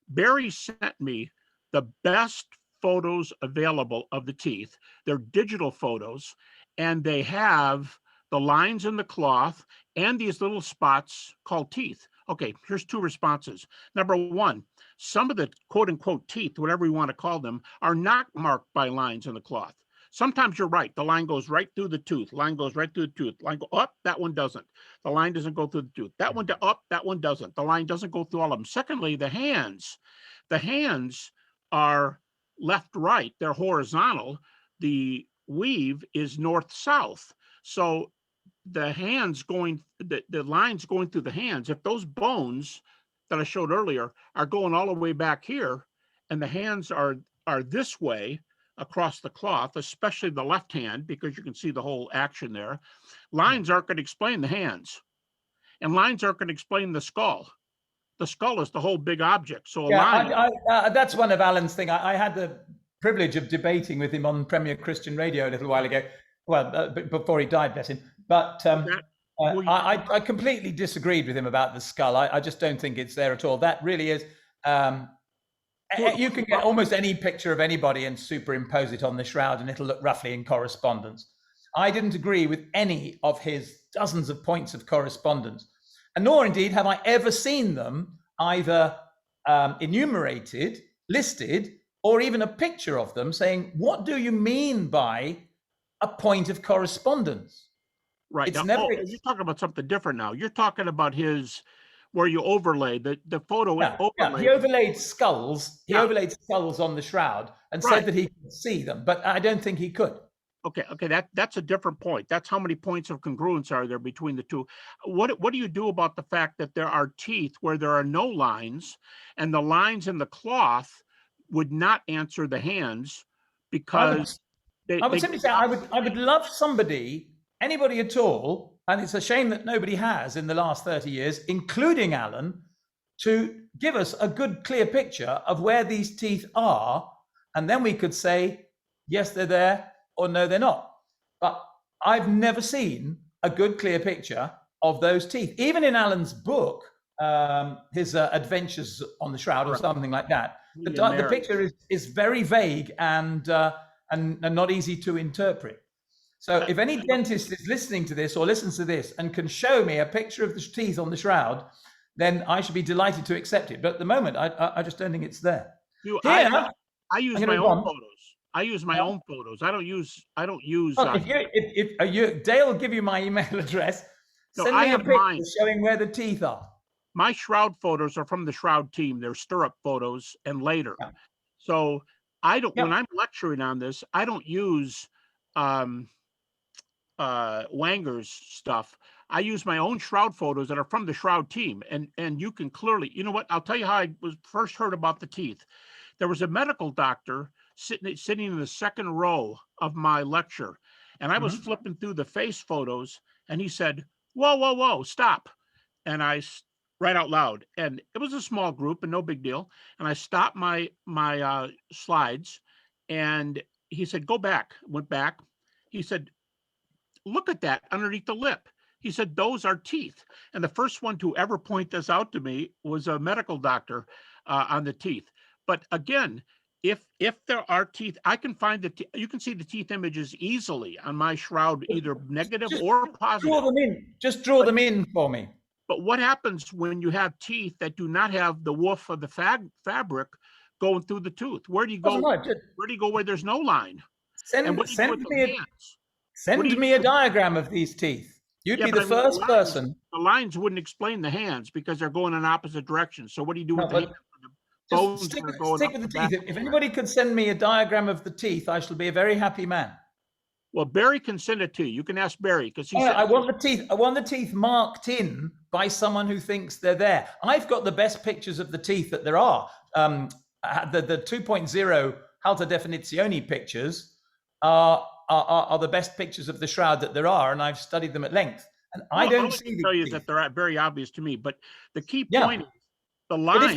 Barry sent me the best photos available of the teeth. They're digital photos, and they have the lines in the cloth and these little spots called teeth. Okay, here's 2 responses. Number 1, some of the quote unquote teeth, whatever you want to call them, are not marked by lines in the cloth. Sometimes you're right. The line goes right through the tooth. Line goes right through the tooth. Line go up. That one doesn't. The line doesn't go through the tooth. That one up. That one doesn't. The line doesn't go through all of them. Secondly, the hands. The hands are left-right. They're horizontal. The weave is north-south. So the hands going, the lines going through the hands, if those bones that I showed earlier are going all the way back here, and the hands are this way across the cloth, especially the left hand, because you can see the whole action there, lines aren't going to explain the hands, and lines aren't going to explain the skull. the skull is the whole big object. So a Yeah, line. that's one of Alan's thing. I had the privilege of debating with him on Premier Christian Radio a little while ago. Well, before he died, bless him. But I completely disagreed with him about the skull. I just don't think it's there at all. That really is. You can get almost any picture of anybody and superimpose it on the shroud, and it'll look roughly in correspondence. I didn't agree with any of his dozens of points of correspondence, and nor indeed have I ever seen them either enumerated, listed, or even a picture of them saying, what do you mean by a point of correspondence? Right. It's now, never. You're talking about something different now. You're talking about his, where you overlay the photo. Yeah. He overlaid skulls. He overlaid skulls on the shroud and said that he could see them, but I don't think he could. Okay. That's a different point. That's how many points of congruence are there between the two. What do you do about the fact that there are teeth where there are no lines, and the lines in the cloth would not answer the hands because I would simply say I would love anybody at all, and it's a shame that nobody has in the last 30 years, including Alan, to give us a good, clear picture of where these teeth are, and then we could say, yes, they're there, or no, they're not. But I've never seen a good, clear picture of those teeth. Even in Alan's book, his Adventures on the Shroud or something like that, the picture is very vague and not easy to interpret. So if any dentist is listening to this or listens to this and can show me a picture of the teeth on the shroud, then I should be delighted to accept it. But at the moment, I just don't think it's there. I use my own photos. I use my own photos. I don't use. If Dale will give you my email address. Send me a picture showing where the teeth are. My shroud photos are from the shroud team. They're stirrup photos and later. Yeah. So I don't. When I'm lecturing on this, I don't use Wanger's stuff. I use my own shroud photos that are from the shroud team, and you can clearly. You know what? I'll tell you how I was first heard about the teeth. There was a medical doctor sitting in the second row of my lecture, and I was flipping through the face photos, and he said, whoa, stop. And I right out loud, and it was a small group and no big deal, and I stopped my slides, and he said, go back. Went back. He said, look at that underneath the lip. He said, those are teeth. And the first one to ever point this out to me was a medical doctor on the teeth. But again, if there are teeth, I can find you can see the teeth images easily on my shroud, either negative or positive. Draw them in. Just draw them in for me. But what happens when you have teeth that do not have the woof of the fabric going through the tooth? Where do you go? Where do you go where there's no line? Send me a diagram of these teeth. You'd be the first person. The lines wouldn't explain the hands because they're going in opposite directions. So what do you do with the hands? Stick with the teeth. If anybody could send me a diagram of the teeth, I shall be a very happy man. Well, Barry can send it to you. You can ask Barry because I want the teeth. I want the teeth marked in by someone who thinks they're there. I've got the best pictures of the teeth that there are. The 2.0 Alta Definizione pictures are the best pictures of the shroud that there are, and I've studied them at length. And I don't see the teeth. That they're very obvious to me. But the key point is the line. But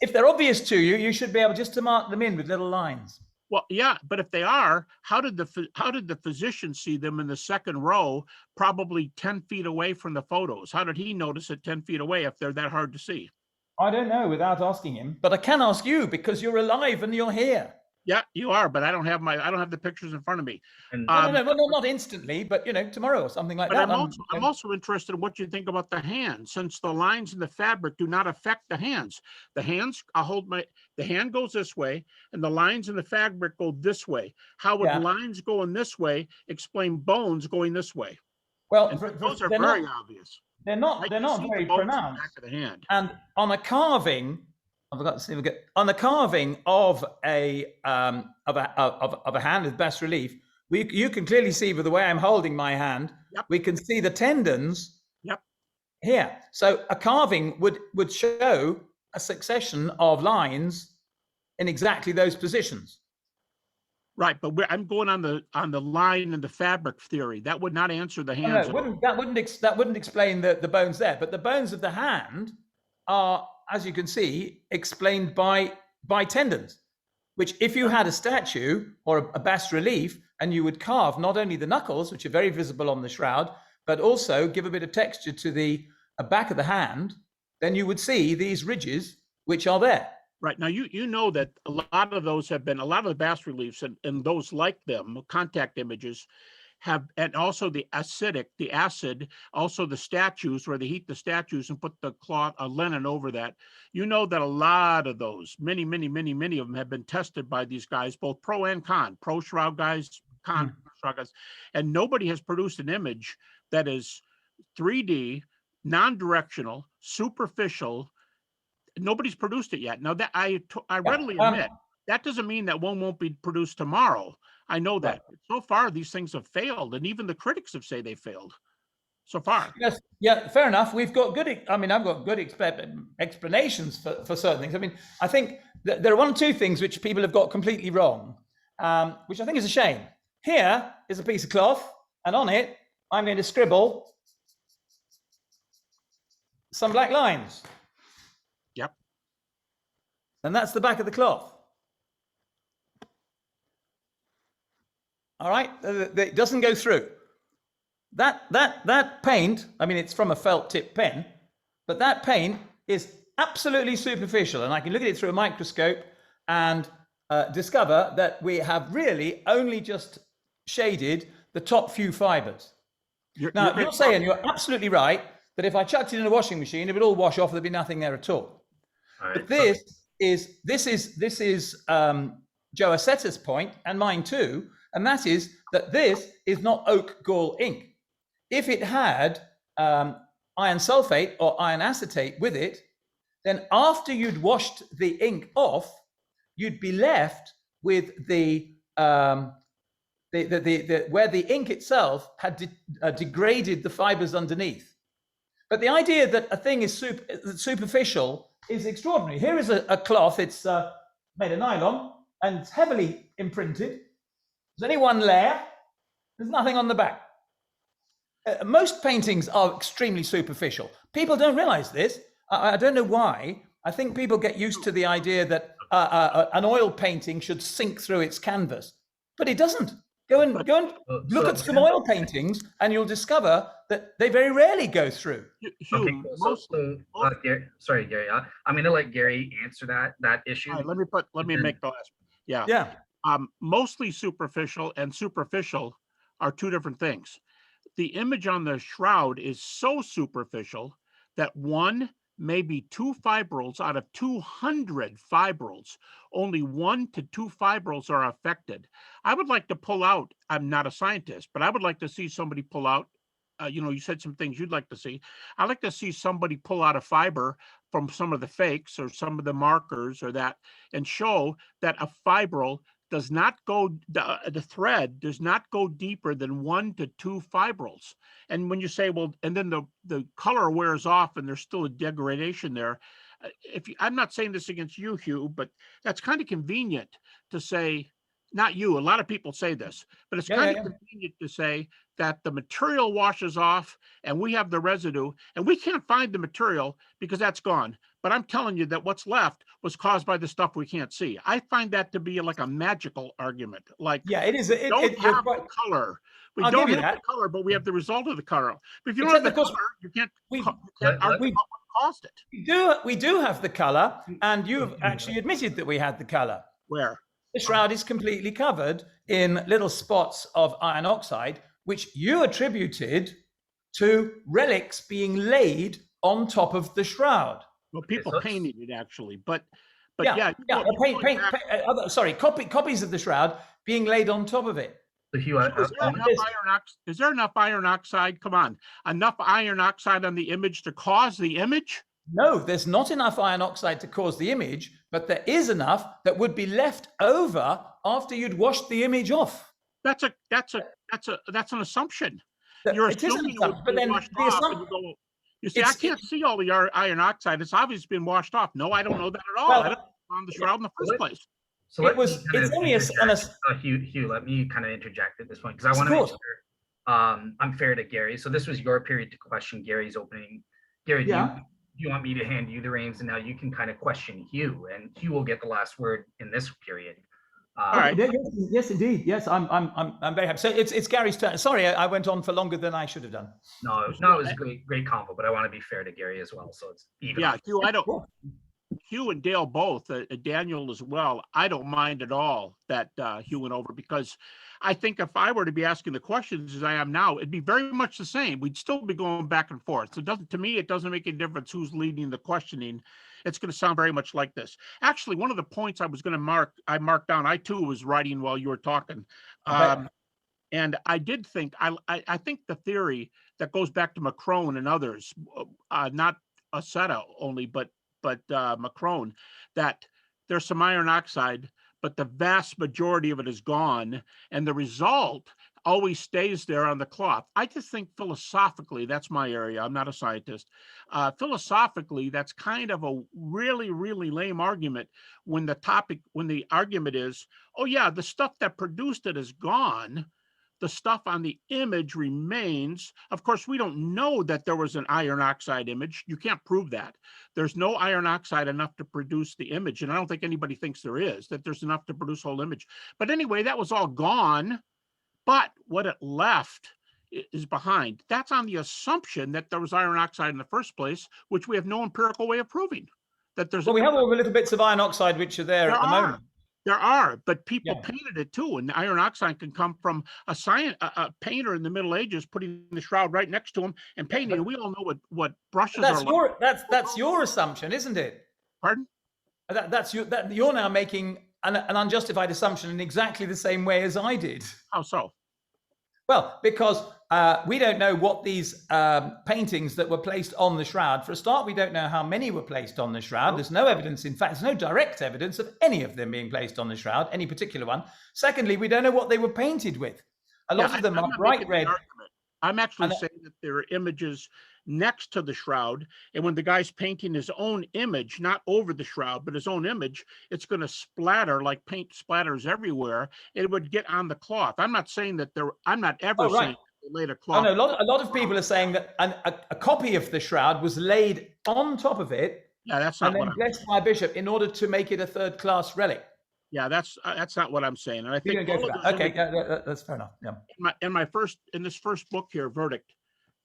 if they're obvious to you, you should be able just to mark them in with little lines. Well, yeah, but if they are, how did the physician see them in the second row, probably 10 feet away from the photos? How did he notice it 10 feet away if they're that hard to see? I don't know without asking him, but I can ask you because you're alive and you're here. Yeah, you are, but I don't have the pictures in front of me. No, not instantly, but tomorrow or something like that. I'm also interested in what you think about the hands, since the lines in the fabric do not affect the hands. The hands, the hand goes this way, and the lines in the fabric go this way. How would lines going this way explain bones going this way? Well, those are very obvious. They're not very pronounced. Back of the hand. And on a carving. I forgot to see. On the carving of a hand with bas relief, you can clearly see with the way I'm holding my hand. Yep. We can see the tendons. Yep. Here, so a carving would show a succession of lines in exactly those positions. Right, but I'm going on the line and the fabric theory. That would not answer the hands. No, that wouldn't explain the bones there. But the bones of the hand are, as you can see, explained by tendons, which if you had a statue or a bas relief and you would carve not only the knuckles, which are very visible on the shroud, but also give a bit of texture to the back of the hand, then you would see these ridges which are there. Right. Now, you know that a lot of those have been, a lot of the bas reliefs and those like them, contact images, have, and also the acid, also the statues where they heat the statues and put the cloth, linen over that. You know that a lot of those, many of them have been tested by these guys, both pro and con, pro-shroud guys, con-shroud guys, and nobody has produced an image that is 3D, non-directional, superficial. Nobody's produced it yet. Now that I readily admit, that doesn't mean that one won't be produced tomorrow. I know that. Right. So far, these things have failed, and even the critics have said they failed so far. Yes, yeah, fair enough. We've got good. I mean, I've got good explanations for certain things. I mean, I think that there are one or two things which people have got completely wrong, which I think is a shame. Here is a piece of cloth, and on it, I'm going to scribble some black lines. Yep. And that's the back of the cloth. All right, it doesn't go through. That paint, I mean, it's from a felt tip pen, but that paint is absolutely superficial. And I can look at it through a microscope and discover that we have really only just shaded the top few fibers. You're saying, you're absolutely right, that if I chucked it in a washing machine, it would all wash off, there'd be nothing there at all. Right. But this is Joe Acetta's point, and mine too, and that is that this is not oak gall ink. If it had iron sulfate or iron acetate with it, then after you'd washed the ink off, you'd be left with the where the ink itself had degraded the fibers underneath. But the idea that a thing is superficial is extraordinary. Here is a cloth. It's made of nylon and it's heavily imprinted. There's only one layer. There's nothing on the back. Most paintings are extremely superficial. People don't realize this. I don't know why. I think people get used to the idea that an oil painting should sink through its canvas, but it doesn't. Go and look at some oil paintings, and you'll discover that they very rarely go through. Okay, cool. Sorry, Gary. I'm going to let Gary answer that issue. Right, let me make the last. Yeah. Mostly superficial and superficial are two different things. The image on the shroud is so superficial that one, maybe two fibrils out of 200 fibrils, only 1 to 2 fibrils are affected. I would like to pull out, I'm not a scientist, but I would like to see somebody pull out, you said some things you'd like to see. I'd like to see somebody pull out a fiber from some of the fakes or some of the markers or that, and show that a fibril does not go, the thread does not go deeper than 1 to 2 fibrils. And when you say, well, and then the color wears off and there's still a degradation there. I'm not saying this against you, Hugh, but that's kind of convenient to say, not you, a lot of people say this, but it's kind of convenient to say that the material washes off and we have the residue and we can't find the material because that's gone. But I'm telling you that what's left was caused by the stuff we can't see. I find that to be like a magical argument. Like, yeah, it is. We don't have the color. We don't have the color, but we have the result of the color. But if you don't have the color, you can't argue what caused it. We do have the color, and you've actually admitted that we had the color. Where? The shroud is completely covered in little spots of iron oxide, which you attributed to relics being laid on top of the shroud. Well, people painted it actually, but copies of the shroud being laid on top of it. So Hugh, is there enough iron oxide? Come on, enough iron oxide on the image to cause the image? No, there's not enough iron oxide to cause the image, but there is enough that would be left over after you'd washed the image off. That's an assumption. You're assuming it would be washed off. You see, I can't see all the iron oxide. It's obviously been washed off. No, I don't know that at all. I don't know on the shroud in the first place. So Hugh, let me kind of interject at this point because I want to make sure I'm fair to Gary. So this was your period to question Gary's opening. Gary, you want me to hand you the reins, and now you can kind of question Hugh, and Hugh will get the last word in this period. All right. Yes, indeed. Yes, I'm very happy. So it's Gary's turn. Sorry, I went on for longer than I should have done. No, it was a great combo, but I want to be fair to Gary as well, so it's even. Yeah, Hugh, Hugh and Dale both, Daniel as well. I don't mind at all that Hugh went over, because I think if I were to be asking the questions as I am now, it'd be very much the same. We'd still be going back and forth. So to me, it doesn't make any difference who's leading the questioning. It's going to sound very much like this. Actually, one of the points I was going to I marked down. I too was writing while you were talking. And I did think, I think the theory that goes back to Macron and others, not Aceta only, but Macron, that there's some iron oxide, but the vast majority of it is gone, and the result always stays there on the cloth. I just think philosophically, that's my area. I'm not a scientist. Philosophically, that's kind of a really, really lame argument when the argument is, oh yeah, the stuff that produced it is gone. The stuff on the image remains. Of course, we don't know that there was an iron oxide image. You can't prove that. There's no iron oxide enough to produce the image. And I don't think anybody thinks there is, that there's enough to produce a whole image. But anyway, that was all gone. But what it left is behind. That's on the assumption that there was iron oxide in the first place, which we have no empirical way of proving. That there's. Well, we have all the little bits of iron oxide which are there at the moment. There are, but people painted it too, and the iron oxide can come from a painter in the Middle Ages putting the shroud right next to him and painting. And we all know what brushes are like. That's your assumption, isn't it? Pardon? You're now making an unjustified assumption in exactly the same way as I did. How so? Well, because we don't know what these paintings that were placed on the shroud. For a start, we don't know how many were placed on the shroud. There's no evidence, in fact, there's no direct evidence of any of them being placed on the shroud, any particular one. Secondly, we don't know what they were painted with. A lot of them are bright red. I'm actually saying that there are images next to the shroud, and when the guy's painting his own image, not over the shroud, but his own image, it's going to splatter like paint splatters everywhere. It would get on the cloth. I'm not saying that I'm not ever saying they laid a cloth. Oh, no, a lot of people are saying that a copy of the shroud was laid on top of it, that's not, and then blessed by a bishop in order to make it a third-class relic. Yeah, that's not what I'm saying. And I think okay, that's fair enough. Yeah. In this first book here, Verdict,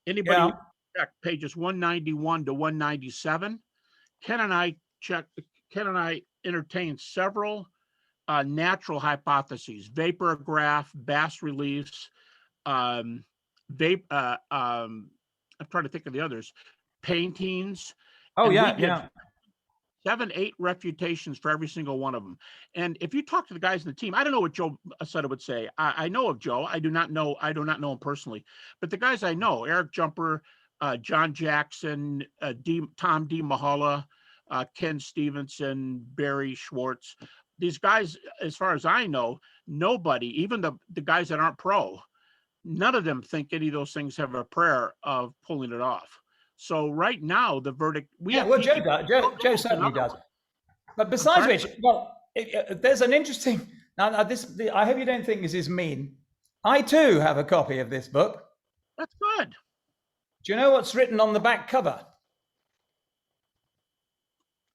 anybody check pages 191 to 197. Ken and I entertained several natural hypotheses: vaporograph, bas reliefs, I'm trying to think of the others, paintings. Oh, yeah. 7, 8 refutations for every single one of them. And if you talk to the guys in the team, I don't know what Joe Aceta would say. I know of Joe. I do not know him personally. But the guys I know, Eric Jumper, John Jackson, Tom D. Mahala, Ken Stevenson, Barry Schwartz. These guys, as far as I know, nobody, even the guys that aren't pro, none of them think any of those things have a prayer of pulling it off. So right now, the verdict. Joe does. Joe certainly does. But besides which, there's an interesting. Now, I hope you don't think this is mean. I too have a copy of this book. That's good. Do you know what's written on the back cover?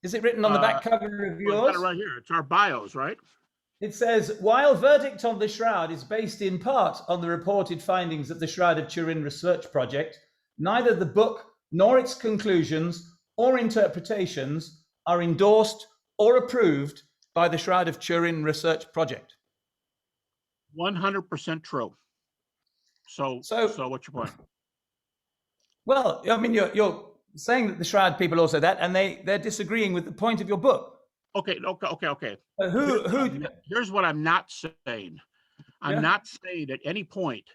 Is it written on the back cover of yours? Got it right here. It's our bios, right? It says, while Verdict on the Shroud is based in part on the reported findings of the Shroud of Turin research project, neither the book nor its conclusions or interpretations are endorsed or approved by the Shroud of Turin research project. 100% true. So what's your point? Well, I mean, you're saying that the Shroud people also that, and they're disagreeing with the point of your book. Okay. Who? Here's what I'm not saying. I'm not saying at any point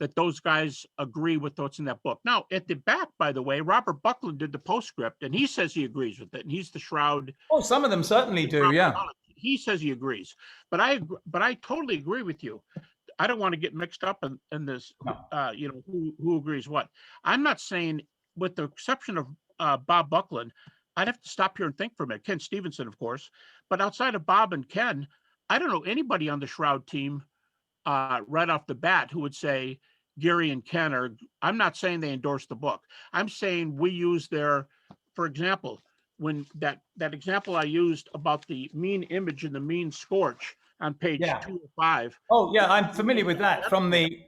that those guys agree with what's in that book. Now, at the back, by the way, Robert Buckland did the postscript, and he says he agrees with it, and he's the Shroud. Oh, some of them certainly do, yeah. He says he agrees, but I totally agree with you. I don't want to get mixed up in this, who agrees what. I'm not saying, with the exception of Bob Buckland, I'd have to stop here and think for a minute. Ken Stevenson, of course, but outside of Bob and Ken, I don't know anybody on the Shroud team right off the bat who would say Gary and Ken are. I'm not saying they endorse the book. I'm saying we use their for example, when that example I used about the mean image and the mean scorch on page Yeah. 205. Oh, yeah, I'm familiar with that from the.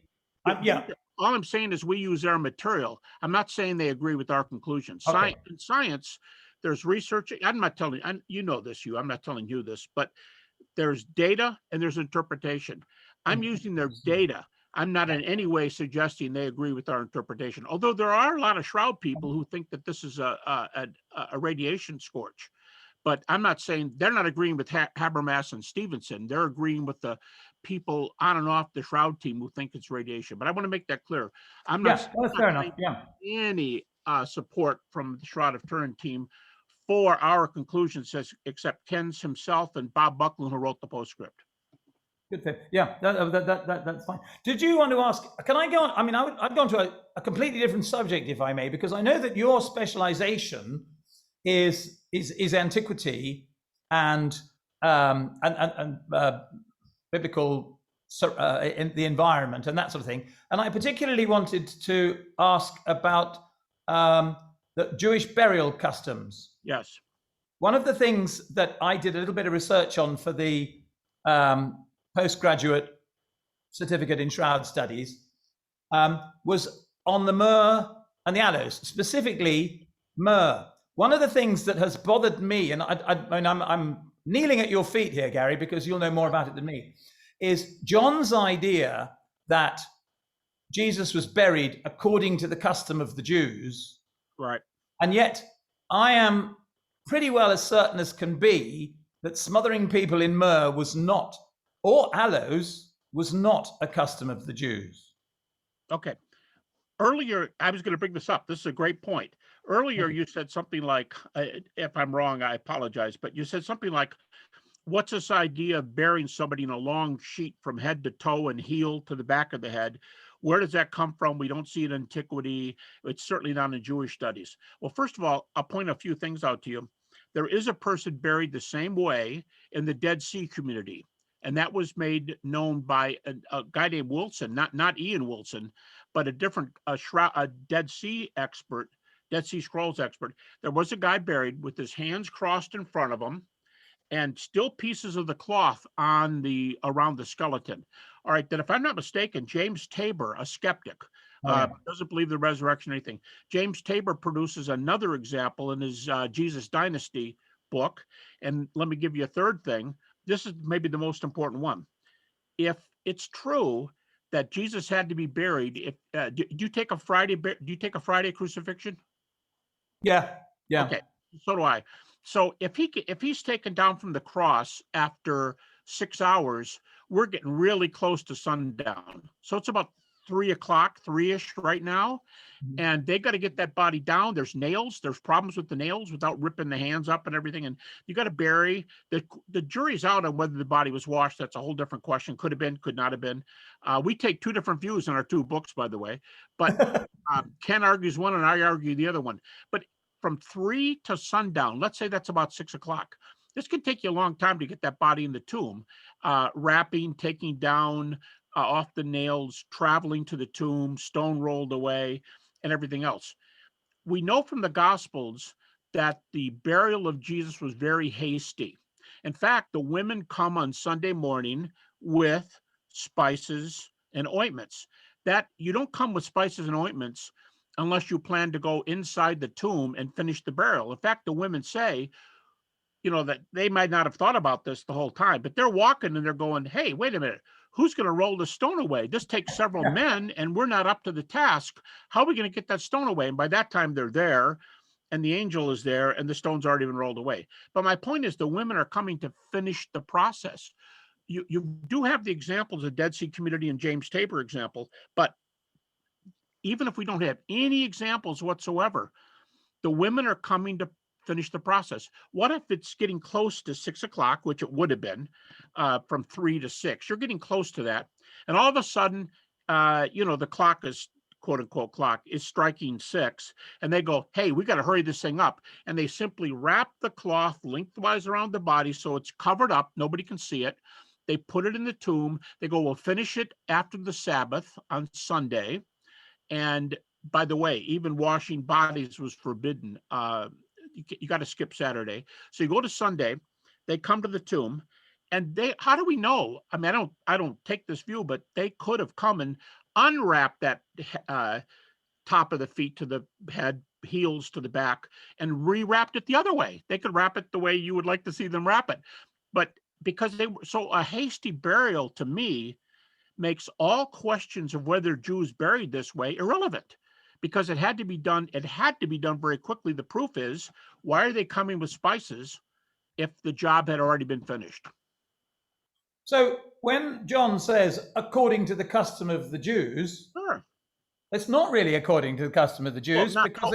Yeah. All I'm saying is we use their material. I'm not saying they agree with our conclusions. Okay. In science, there's research. I'm not telling you know this, I'm not telling you this, but there's data and there's interpretation. I'm using their data. I'm not in any way suggesting they agree with our interpretation. Although there are a lot of Shroud people who think that this is a radiation scorch. But I'm not saying they're not agreeing with Habermas and Stevenson. They're agreeing with the people on and off the Shroud team who think it's radiation. But I want to make that clear. I'm not, that's fair enough. Yeah. any support from the Shroud of Turin team for our conclusions, except Ken's himself and Bob Buckland, who wrote the postscript. Good thing. Yeah, that's fine. Did you want to ask? Can I go on? I mean, I've gone to a completely different subject, if I may, because I know that your specialization is antiquity and biblical in the environment and that sort of thing. And I particularly wanted to ask about the Jewish burial customs. Yes. One of the things that I did a little bit of research on for the postgraduate certificate in Shroud Studies was on the myrrh and the aloes, specifically myrrh. One of the things that has bothered me, and I'm kneeling at your feet here, Gary, because you'll know more about it than me, is John's idea that Jesus was buried according to the custom of the Jews. Right. And yet I am pretty well as certain as can be that smothering people in myrrh was not, or aloes, was not a custom of the Jews. Okay. Earlier, I was going to bring this up. This is a great point. Earlier, you said something like, if I'm wrong, I apologize, but you said something like, what's this idea of burying somebody in a long sheet from head to toe and heel to the back of the head? Where does that come from? We don't see it in antiquity. It's certainly not in Jewish studies. Well, first of all, I'll point a few things out to you. There is a person buried the same way in the Dead Sea community. And that was made known by a guy named Wilson, not Ian Wilson, but a different Dead Sea expert, Dead Sea Scrolls expert. There was a guy buried with his hands crossed in front of him and still pieces of the cloth on around the skeleton. All right, then if I'm not mistaken, James Tabor, a skeptic, doesn't believe the resurrection or anything. James Tabor produces another example in his Jesus Dynasty book. And let me give you a third thing. This is maybe the most important one. If it's true that Jesus had to be buried, do you take a Friday crucifixion? Yeah. Okay, so do I. So if he's taken down from the cross after 6 hours, we're getting really close to sundown. So it's about 3 o'clock, 3-ish right now. And they got to get that body down. There's nails. There's problems with the nails without ripping the hands up and everything. And you got to bury. The jury's out on whether the body was washed. That's a whole different question. Could have been, could not have been. We take two different views in our two books, by the way. But Ken argues one and I argue the other one. But from 3 to sundown, let's say that's about 6 o'clock. This could take you a long time to get that body in the tomb. Wrapping, taking down off the nails, traveling to the tomb, stone rolled away, and everything else. We know from the Gospels that the burial of Jesus was very hasty. In fact, the women come on Sunday morning with spices and ointments. That you don't come with spices and ointments unless you plan to go inside the tomb and finish the burial. In fact, the women say, that they might not have thought about this the whole time, but they're walking and they're going, hey, wait a minute. Who's going to roll the stone away? This takes several men and we're not up to the task. How are we going to get that stone away? And by that time they're there and the angel is there and the stone's already been rolled away. But my point is the women are coming to finish the process. You do have the examples of Dead Sea community and James Tabor example, but even if we don't have any examples whatsoever, the women are coming to finish the process. What if it's getting close to 6 o'clock, which it would have been from 3 to 6? You're getting close to that. And all of a sudden, the clock is, quote unquote, clock is striking 6. And they go, hey, we got to hurry this thing up. And they simply wrap the cloth lengthwise around the body so it's covered up. Nobody can see it. They put it in the tomb. They go, we'll finish it after the Sabbath on Sunday. And by the way, even washing bodies was forbidden. you got to skip Saturday. So you go to Sunday, they come to the tomb, and how do we know? I mean, I don't take this view, but they could have come and unwrapped that top of the feet to the head, heels to the back, and rewrapped it the other way. They could wrap it the way you would like to see them wrap it. But because a hasty burial to me makes all questions of whether Jews buried this way irrelevant, because it had to be done very quickly. The proof is, why are they coming with spices if the job had already been finished? So when John says, according to the custom of the Jews, Sure. it's not really according to the custom of the Jews, because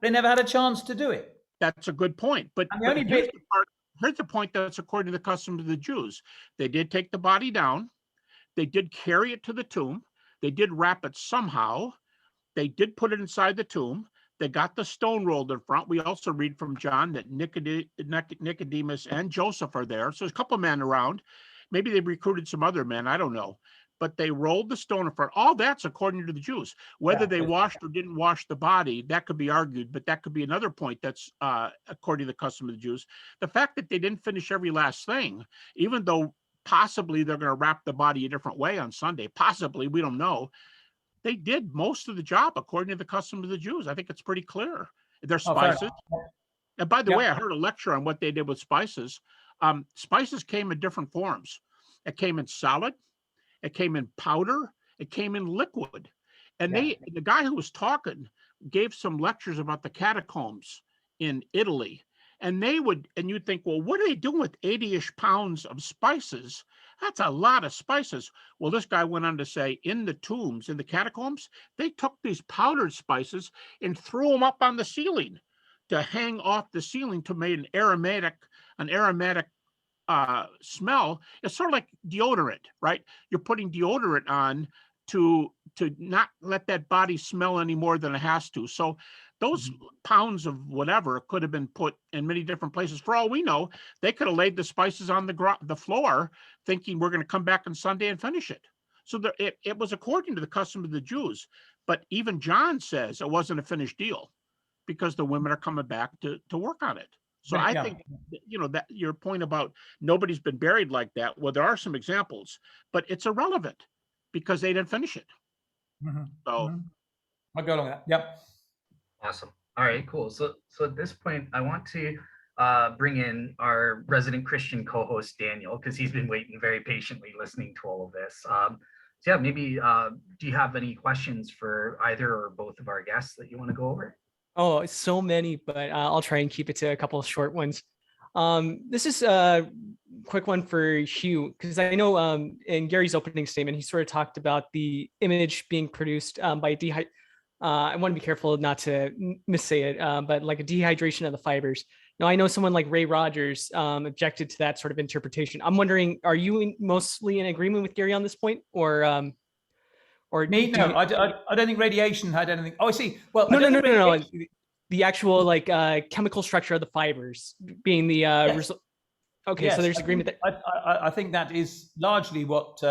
they never had a chance to do it. That's a good point. But here's the point that's according to the custom of the Jews. They did take the body down. They did carry it to the tomb. They did wrap it somehow. They did put it inside the tomb. They got the stone rolled in front. We also read from John that Nicodemus and Joseph are there. So there's a couple of men around. Maybe they recruited some other men. I don't know. But they rolled the stone in front. All that's according to the Jews. Whether they washed or didn't wash the body, that could be argued. But that could be another point that's according to the custom of the Jews. The fact that they didn't finish every last thing, even though possibly they're going to wrap the body a different way on Sunday. Possibly, we don't know. They did most of the job according to the custom of the Jews. I think it's pretty clear. Their spices. And by the way, I heard a lecture on what they did with spices. Spices came in different forms. It came in solid. It came in powder. It came in liquid. And the guy who was talking gave some lectures about the catacombs in Italy. And you'd think, well, what are they doing with 80-ish pounds of spices? That's a lot of spices. Well, this guy went on to say, in the tombs, in the catacombs, they took these powdered spices and threw them up on the ceiling to hang off the ceiling to make an aromatic smell. It's sort of like deodorant, right? You're putting deodorant on to not let that body smell any more than it has to. So those pounds of whatever could have been put in many different places. For all we know, they could have laid the spices on the floor thinking we're going to come back on Sunday and finish it. So it was according to the custom of the Jews. But even John says it wasn't a finished deal because the women are coming back to work on it. So I think, that your point about nobody's been buried like that, well, there are some examples, but it's irrelevant because they didn't finish it. So I'll go along with that. Yep. Awesome. All right, cool. So at this point, I want to bring in our resident Christian co-host, Daniel, because he's been waiting very patiently listening to all of this. So yeah, maybe do you have any questions for either or both of our guests that you want to go over? Oh, so many, but I'll try and keep it to a couple of short ones. This is a quick one for Hugh, because I know in Gary's opening statement, he sort of talked about the image being produced by I want to be careful not to missay it, but like a dehydration of the fibers. Now, I know someone like Ray Rogers objected to that sort of interpretation. I'm wondering, are you mostly in agreement with Gary on this point, or me? No, I don't think radiation had anything. Oh, I see. Well, no. The actual chemical structure of the fibers being the result. Okay, yes, so there's agreement that I think that is largely what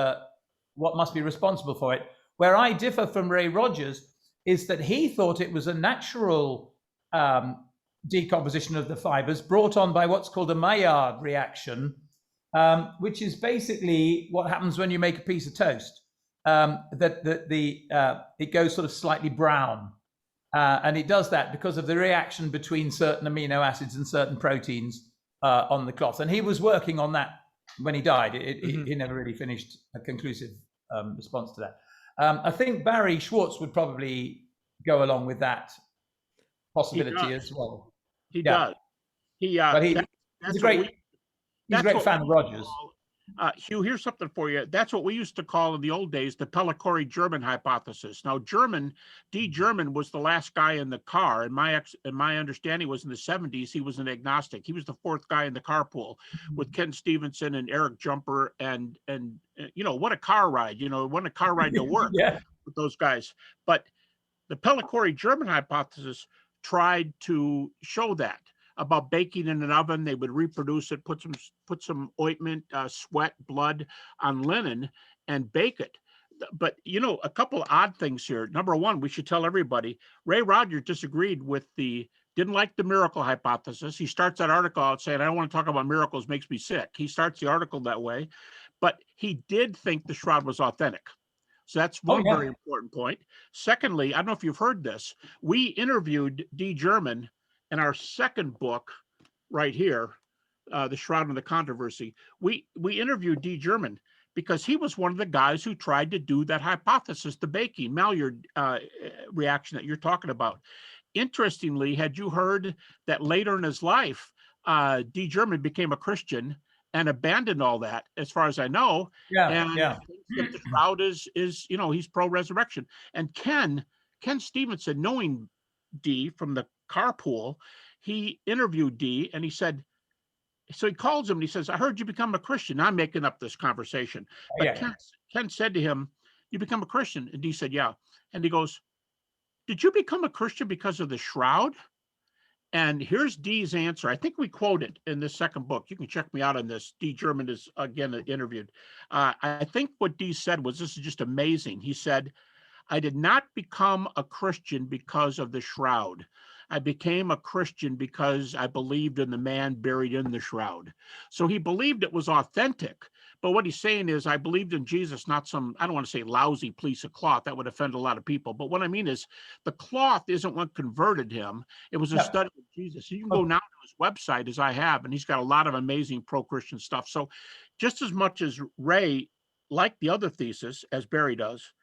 must be responsible for it. Where I differ from Ray Rogers is that he thought it was a natural decomposition of the fibers brought on by what's called a Maillard reaction, which is basically what happens when you make a piece of toast. It goes sort of slightly brown, and it does that because of the reaction between certain amino acids and certain proteins on the cloth. And he was working on that when he died. He never really finished a conclusive response to that. I think Barry Schwartz would probably go along with that possibility as well. He does. He's a great fan of Rogers. Hugh, here's something for you. That's what we used to call in the old days the Pellicory German hypothesis. Now, D. German was the last guy in the car, and my understanding was in the 70s he was an agnostic. He was the fourth guy in the carpool with Ken Stevenson and Eric Jumper, and what a car ride! What a car ride to work with those guys. But the Pellicory German hypothesis tried to show that. About baking in an oven, they would reproduce it, put some ointment, sweat, blood on linen, and bake it. But a couple of odd things here. Number one, we should tell everybody Ray Rogers disagreed with the didn't like the miracle hypothesis. He starts that article out saying, I don't want to talk about miracles, makes me sick. He starts the article that way, but he did think the shroud was authentic. So that's one very important point. Secondly, I don't know if you've heard this. We interviewed D. German in our second book right here, The Shroud and the Controversy. We interviewed D. German because he was one of the guys who tried to do that hypothesis, the Baking Maillard reaction that you're talking about. Interestingly, had you heard that later in his life, D. German became a Christian and abandoned all that, as far as I know. The shroud is he's pro-resurrection. And Ken Stevenson, knowing D from the carpool, he interviewed D and he said, so he calls him and he says, I heard you become a Christian. I'm making up this conversation. But Ken said to him, you become a Christian? And D said, yeah. And he goes, did you become a Christian because of the shroud? And here's D's answer. I think we quote it in this second book. You can check me out on this. D. German is again interviewed. I think what D said was, this is just amazing. He said, I did not become a Christian because of the shroud. I became a Christian because I believed in the man buried in the shroud. So he believed it was authentic. But what he's saying is, I believed in Jesus, not some, I don't want to say lousy piece of cloth. That would offend a lot of people. But what I mean is, the cloth isn't what converted him. It was a study of Jesus. You can go now to his website, as I have, and he's got a lot of amazing pro-Christian stuff. So just as much as Ray liked the other thesis, as Barry does,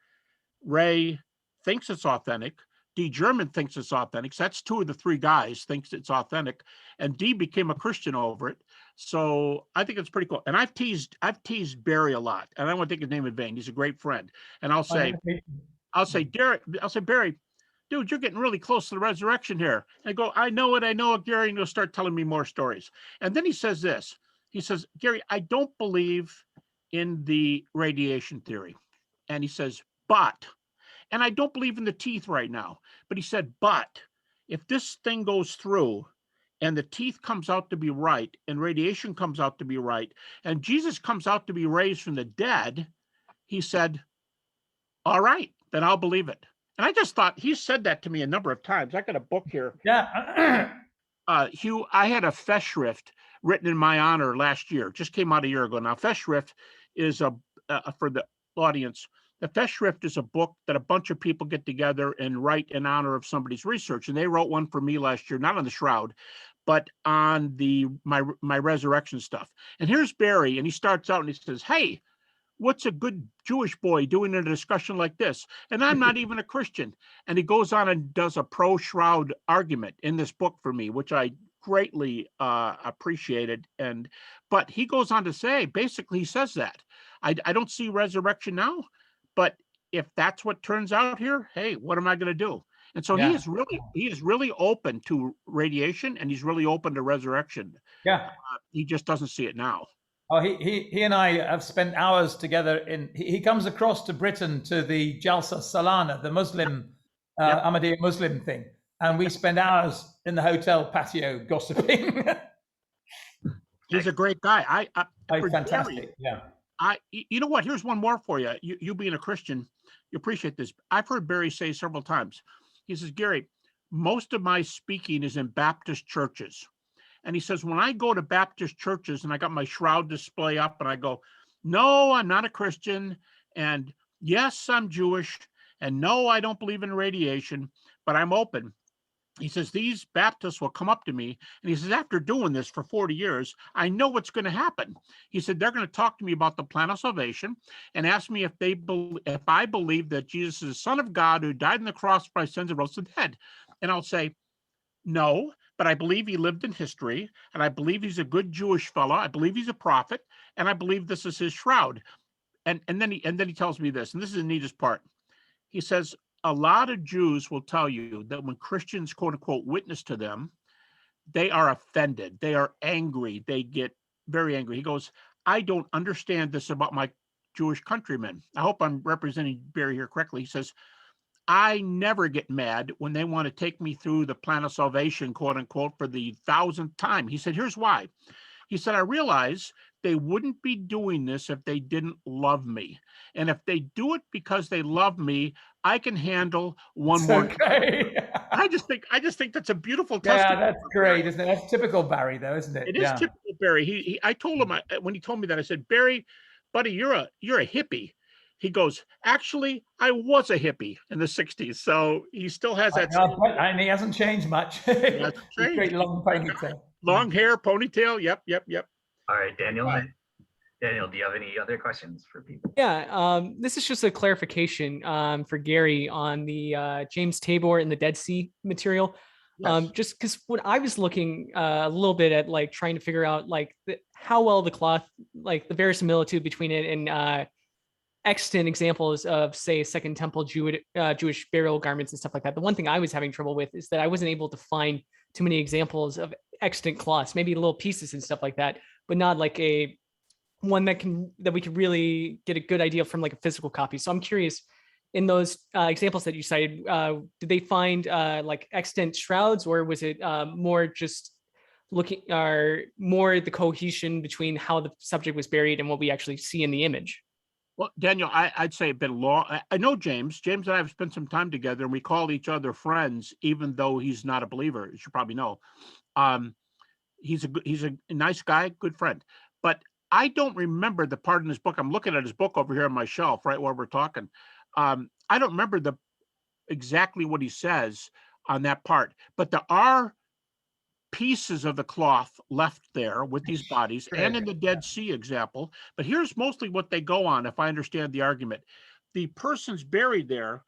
Ray thinks it's authentic. D. German thinks it's authentic. So that's two of the three guys thinks it's authentic, and D became a Christian over it. So I think it's pretty cool. And I've teased Barry a lot, and I don't want to take his name in vain. He's a great friend. And I'll say, Barry, dude, you're getting really close to the resurrection here. And I go, I know it, Gary, and he'll start telling me more stories. And then he says this. He says, Gary, I don't believe in the radiation theory. And he says, but. And I don't believe in the teeth right now. But he said, but if this thing goes through and the teeth comes out to be right and radiation comes out to be right and Jesus comes out to be raised from the dead, he said, all right, then I'll believe it. And I just thought, he said that to me a number of times. I got a book here. Yeah. Hugh, I had a Festschrift written in my honor last year. Just came out a year ago now. Festschrift is for the audience, the Festschrift is a book that a bunch of people get together and write in honor of somebody's research. And they wrote one for me last year, not on the shroud, but on my resurrection stuff. And here's Barry, and he starts out and he says, hey, what's a good Jewish boy doing in a discussion like this? And I'm not even a Christian. And he goes on and does a pro-shroud argument in this book for me, which I greatly appreciated. But he goes on to say, basically, he says that I don't see resurrection now. But if that's what turns out here, hey, what am I going to do? And so he is really open to radiation, and he's really open to resurrection. Yeah, he just doesn't see it now. Oh, he and I have spent hours together. He comes across to Britain to the Jalsa Salana, the Muslim Ahmadiyya Muslim thing, and we spend hours in the hotel patio gossiping. He's a great guy. Fantastic. Gary, yeah. You know what? Here's one more for you. You being a Christian, you appreciate this. I've heard Barry say several times. He says, Gary, most of my speaking is in Baptist churches. And he says, when I go to Baptist churches and I got my shroud display up and I go, no, I'm not a Christian. And yes, I'm Jewish. And no, I don't believe in radiation, but I'm open. He says, these Baptists will come up to me. And he says, after doing this for 40 years, I know what's going to happen. He said, they're going to talk to me about the plan of salvation and ask me if I believe that Jesus is the Son of God who died on the cross for my sins and rose from the dead. And I'll say, no, but I believe he lived in history. And I believe he's a good Jewish fellow. I believe he's a prophet. And I believe this is his shroud. And then he tells me this, and this is the neatest part. He says, a lot of Jews will tell you that when Christians, quote unquote, witness to them, they are offended. They are angry. They get very angry. He goes, I don't understand this about my Jewish countrymen. I hope I'm representing Barry here correctly. He says, I never get mad when they want to take me through the plan of salvation, quote unquote, for the 1,000th time. He said, here's why. He said, I realize they wouldn't be doing this if they didn't love me. And if they do it because they love me, I can handle one It's more. okay. I just think that's a beautiful Yeah, testament. that's great, isn't it? That's typical Barry, though, isn't it? It is typical Barry. I told him when he told me that, I said, Barry, buddy, you're a hippie. He goes, actually, I was a hippie in the 60s. So he still has that. And he hasn't changed much. He hasn't changed. Great long ponytail. Long hair, ponytail. Yep. All right, Daniel. Daniel, do you have any other questions for people? Yeah, this is just a clarification for Gary on the James Tabor and the Dead Sea material. Yes. Just because when I was looking a little bit at like trying to figure out like how well the cloth, like the verisimilitude between it and extant examples of, say, Second Temple Jewish burial garments and stuff like that. The one thing I was having trouble with is that I wasn't able to find too many examples of extant cloths, maybe little pieces and stuff like that, but not like a one that we could really get a good idea from like a physical copy. So I'm curious, in those examples that you cited, did they find like extant shrouds, or was it more just looking or more the cohesion between how the subject was buried and what we actually see in the image? Well, Daniel, I'd say it's been long. I know James. James and I have spent some time together, and we call each other friends, even though he's not a believer. As you probably know, he's a nice guy, good friend. But I don't remember the part in his book. I'm looking at his book over here on my shelf, right where we're talking. I don't remember exactly what he says on that part, but there are pieces of the cloth left there with these bodies and in the Dead Sea example. But here's mostly what they go on, if I understand the argument. The person's buried there.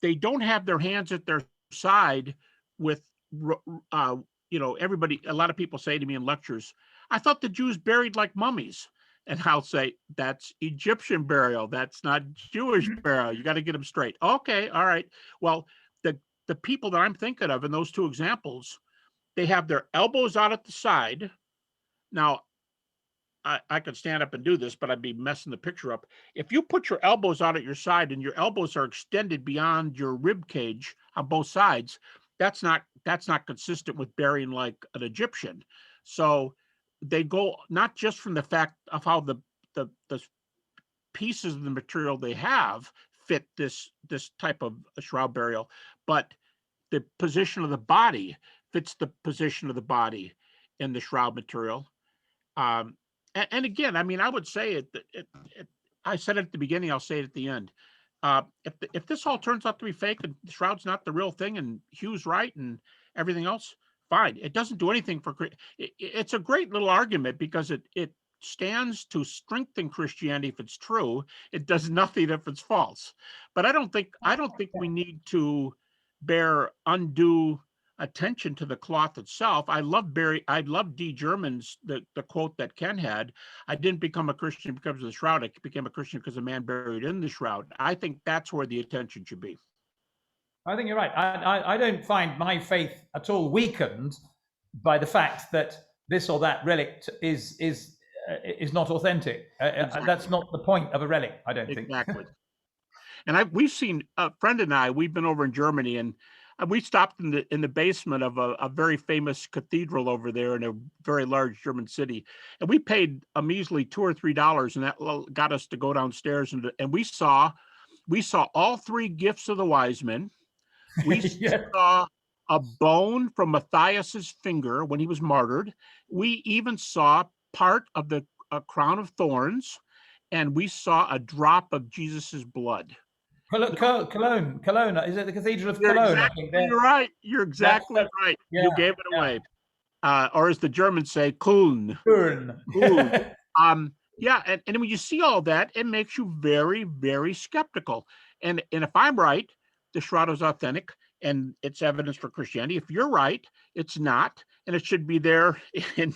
They don't have their hands at their side with, everybody, a lot of people say to me in lectures, I thought the Jews buried like mummies. And I'll say, that's Egyptian burial. That's not Jewish burial. You got to get them straight. Okay, all right. Well, the people that I'm thinking of in those two examples, they have their elbows out at the side. Now, I could stand up and do this, but I'd be messing the picture up. If you put your elbows out at your side and your elbows are extended beyond your rib cage on both sides, that's not consistent with burying like an Egyptian. So they go not just from the fact of how the pieces of the material they have fit this type of shroud burial, but the position of the body fits the position of the body in the shroud material. And again, I mean, I would say I said it at the beginning, I'll say it at the end. If this all turns out to be fake and the shroud's not the real thing and Hugh's right and everything else, fine. It doesn't do anything for it's a great little argument because it stands to strengthen Christianity if it's true. It does nothing if it's false. But I don't think we need to bear undue attention to the cloth itself. I love D. German's the quote that Ken had. I didn't become a Christian because of the shroud. I became a Christian because of a man buried in the shroud. I think that's where the attention should be. I think you're right. I don't find my faith at all weakened by the fact that this or that relic is not authentic. Exactly. That's not the point of a relic, I don't think. Exactly. And we've seen a friend and I. We've been over in Germany, and we stopped in the basement of a very famous cathedral over there in a very large German city, and we paid a measly $2 or $3, and that got us to go downstairs and we saw all three gifts of the wise men. We saw a bone from Matthias's finger when he was martyred. We even saw part of the crown of thorns, and we saw a drop of Jesus's blood. Cologne. Is it the Cathedral of Cologne? Exactly, I think you're right. You're exactly right. Yeah, you gave it away. Or as the Germans say, Köln. Yeah, and when you see all that, it makes you very, very skeptical. And if I'm right, the shroud is authentic and it's evidence for Christianity. If you're right, it's not, and it should be there in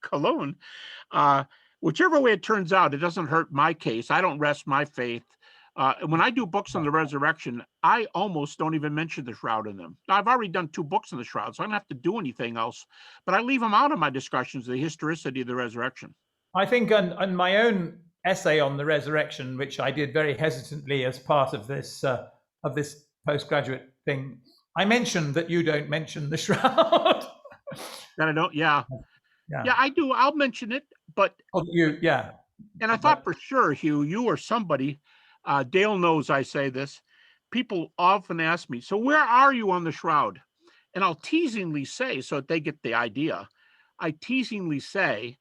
Cologne. Whichever way it turns out, it doesn't hurt my case. I don't rest my faith. When I do books on the resurrection, I almost don't even mention the shroud in them. Now, I've already done 2 books on the shroud, so I don't have to do anything else, but I leave them out of my discussions, the historicity of the resurrection. I think on my own essay on the resurrection, which I did very hesitantly as part of this postgraduate thing, I mentioned that you don't mention the shroud. That I don't, yeah. Yeah, I do. I'll mention it, but Oh, and I thought for sure, Hugh, you or somebody, Dale knows I say this. People often ask me, so where are you on the shroud? And I'll teasingly say, so that they get the idea, I teasingly say,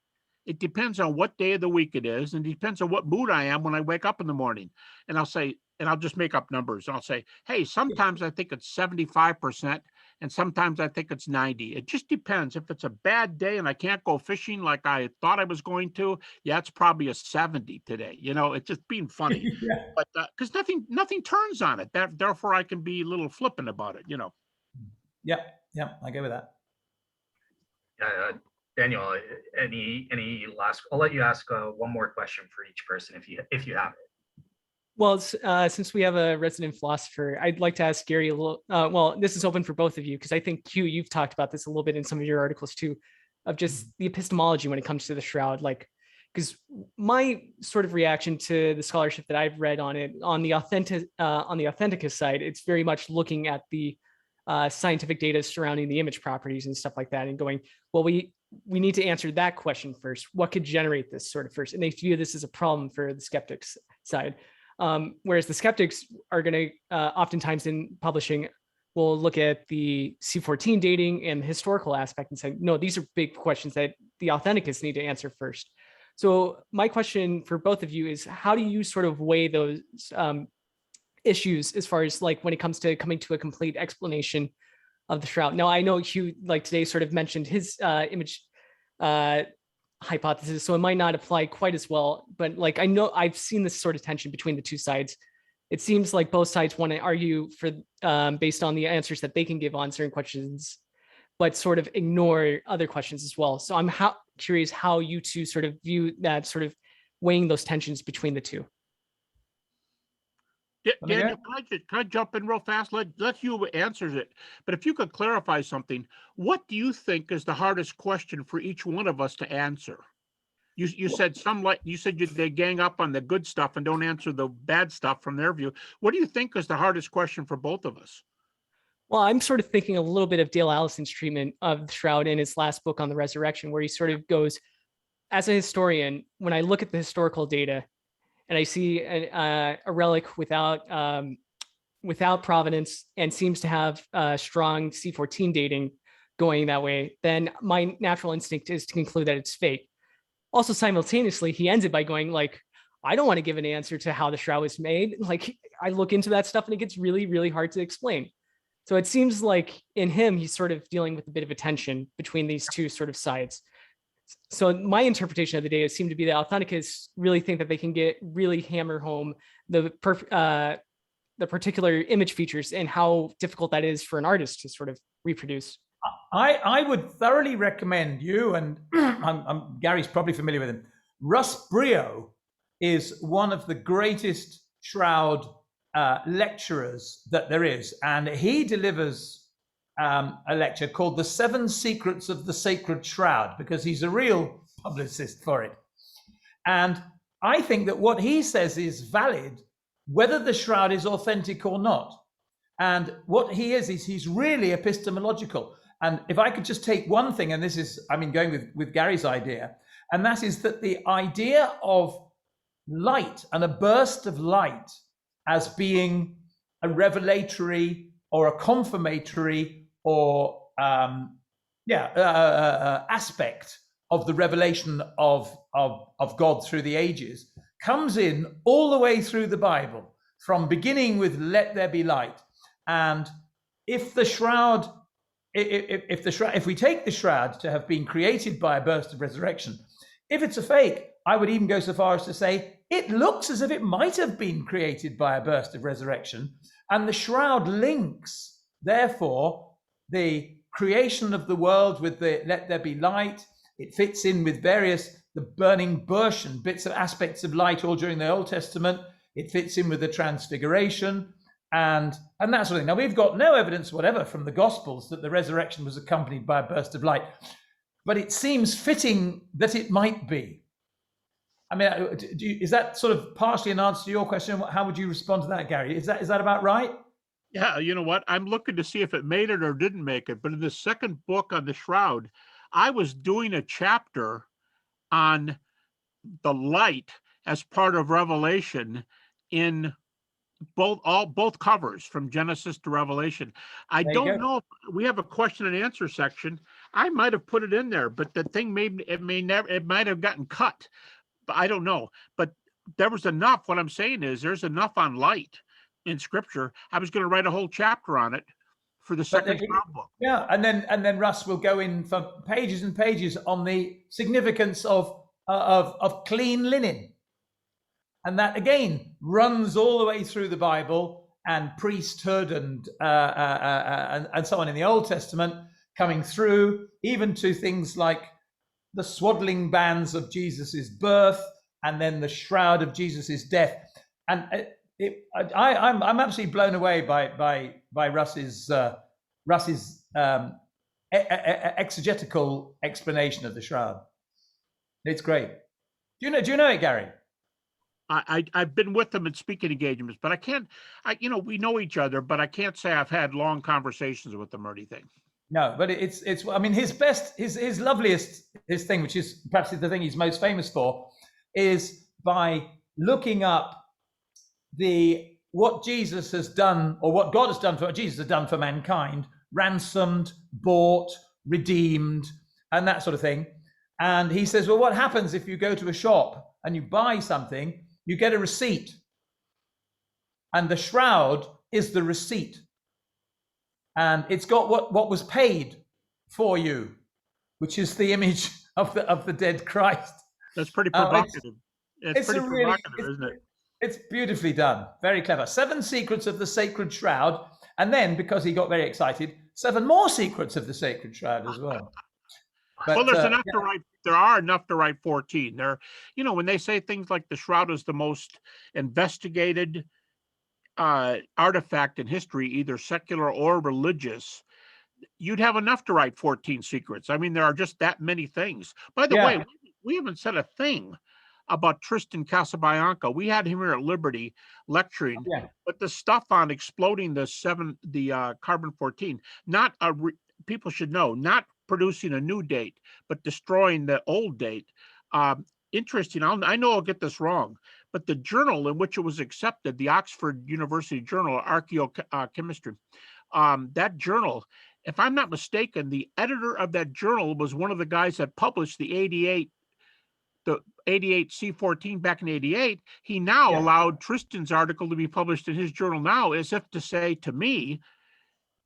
it depends on what day of the week it is, and it depends on what mood I am when I wake up in the morning. And I'll say, and I'll just make up numbers. I'll say, hey, sometimes I think it's 75%, and sometimes I think it's 90. It just depends. If it's a bad day and I can't go fishing like I thought I was going to, yeah, it's probably a 70 today. You know, it's just being funny. Yeah. But because nothing turns on it. Therefore, I can be a little flippant about it, you know. Yeah, I go with that. Daniel, any last? I'll let you ask one more question for each person if you have it. Well, since we have a resident philosopher, I'd like to ask Gary a little. Well, this is open for both of you because I think Hugh, you've talked about this a little bit in some of your articles too, of just the epistemology when it comes to the shroud. Like, because my sort of reaction to the scholarship that I've read on it on the Authenticus side, it's very much looking at the scientific data surrounding the image properties and stuff like that, and going, well, we need to answer that question first. What could generate this sort of first? And they view this as a problem for the skeptics side. Whereas the skeptics are going to oftentimes in publishing will look at the C14 dating and the historical aspect and say, no, these are big questions that the Authenticus need to answer first. So my question for both of you is, how do you sort of weigh those issues as far as like when it comes to coming to a complete explanation of the shroud? Now, I know Hugh, like today, sort of mentioned his image hypothesis, so it might not apply quite as well, but like I know I've seen this sort of tension between the two sides. It seems like both sides want to argue for based on the answers that they can give on certain questions, but sort of ignore other questions as well. So I'm curious how you two sort of view that, sort of weighing those tensions between the two. Daniel, can I jump in real fast? Let you answers it. But if you could clarify something, what do you think is the hardest question for each one of us to answer? You said they gang up on the good stuff and don't answer the bad stuff from their view. What do you think is the hardest question for both of us? Well, I'm sort of thinking a little bit of Dale Allison's treatment of the shroud in his last book on the resurrection, where he sort of goes, as a historian, when I look at the historical data and I see a relic without provenance and seems to have strong C14 dating going that way, then my natural instinct is to conclude that it's fake. Also, simultaneously, he ends it by going like, I don't want to give an answer to how the shroud was made. Like, I look into that stuff and it gets really, really hard to explain. So it seems like in him, he's sort of dealing with a bit of a tension between these two sort of sides. So my interpretation of the data seemed to be that Authenticus really think that they can really hammer home the particular image features and how difficult that is for an artist to sort of reproduce. I would thoroughly recommend you, and Gary's probably familiar with him. Russ Brio is one of the greatest shroud lecturers that there is, and he delivers a lecture called The 7 Secrets of the Sacred Shroud, because he's a real publicist for it. And I think that what he says is valid, whether the shroud is authentic or not. And what he is he's really epistemological. And if I could just take one thing, and this is, going with Gary's idea, and that is that the idea of light and a burst of light as being a revelatory or a confirmatory or aspect of the revelation of God through the ages comes in all the way through the Bible, from beginning with "Let there be light." And if the shroud, if we take the shroud to have been created by a burst of resurrection, if it's a fake, I would even go so far as to say it looks as if it might have been created by a burst of resurrection, and the shroud links, therefore, the creation of the world with the "Let there be light." It fits in with the burning bush and bits of aspects of light all during the Old Testament. It fits in with the transfiguration and that sort of thing. Now, we've got no evidence whatever from the Gospels that the resurrection was accompanied by a burst of light, but it seems fitting that it might be. Is that sort of partially an answer to your question? How would you respond to that, Gary? Is that about right? Yeah, you know what? I'm looking to see if it made it or didn't make it. But in the second book on the shroud, I was doing a chapter on the light as part of Revelation in both covers from Genesis to Revelation. I There you don't go. know if we have a question and answer section. I might have put it in there, but the thing it might have gotten cut, but I don't know. But there was enough. What I'm saying is there's enough on light in scripture. I was going to write a whole chapter on it for the second Shroud book. Yeah, and then Russ will go in for pages and pages on the significance of clean linen, and that again runs all the way through the Bible and priesthood and so on in the Old Testament, coming through even to things like the swaddling bands of Jesus's birth, and then the shroud of Jesus's death. And I'm absolutely blown away by Russ's exegetical explanation of the shroud. It's great. Do you know it, Gary? I've been with them in speaking engagements, but we know each other, but I can't say I've had long conversations with them or anything. No, but it's I mean, his loveliest thing, which is perhaps the thing he's most famous for, is by looking up what Jesus has done, or what God has done for Jesus has done for mankind, ransomed, bought, redeemed, and that sort of thing. And he says, well, what happens if you go to a shop and you buy something? You get a receipt, and the shroud is the receipt, and it's got what was paid for you, which is the image of the dead Christ. That's pretty provocative. It's pretty provocative, isn't it? It's beautifully done, very clever. 7 secrets of the sacred shroud, and then, because he got very excited, 7 more secrets of the sacred shroud as well. But, well, there's enough to write. There are enough to write 14. There, when they say things like the shroud is the most investigated artifact in history, either secular or religious, you'd have enough to write 14 secrets. I mean, there are just that many things. By the way, we haven't said a thing about Tristan Casabianca. We had him here at Liberty lecturing, but the stuff on exploding the carbon-14, people should know, not producing a new date, but destroying the old date. Interesting. I know I'll get this wrong, but the journal in which it was accepted, the Oxford University Journal of Archaeochemistry, that journal, if I'm not mistaken, the editor of that journal was one of the guys that published the 88 C14 back in 88. He now allowed Tristan's article to be published in his journal now, as if to say to me,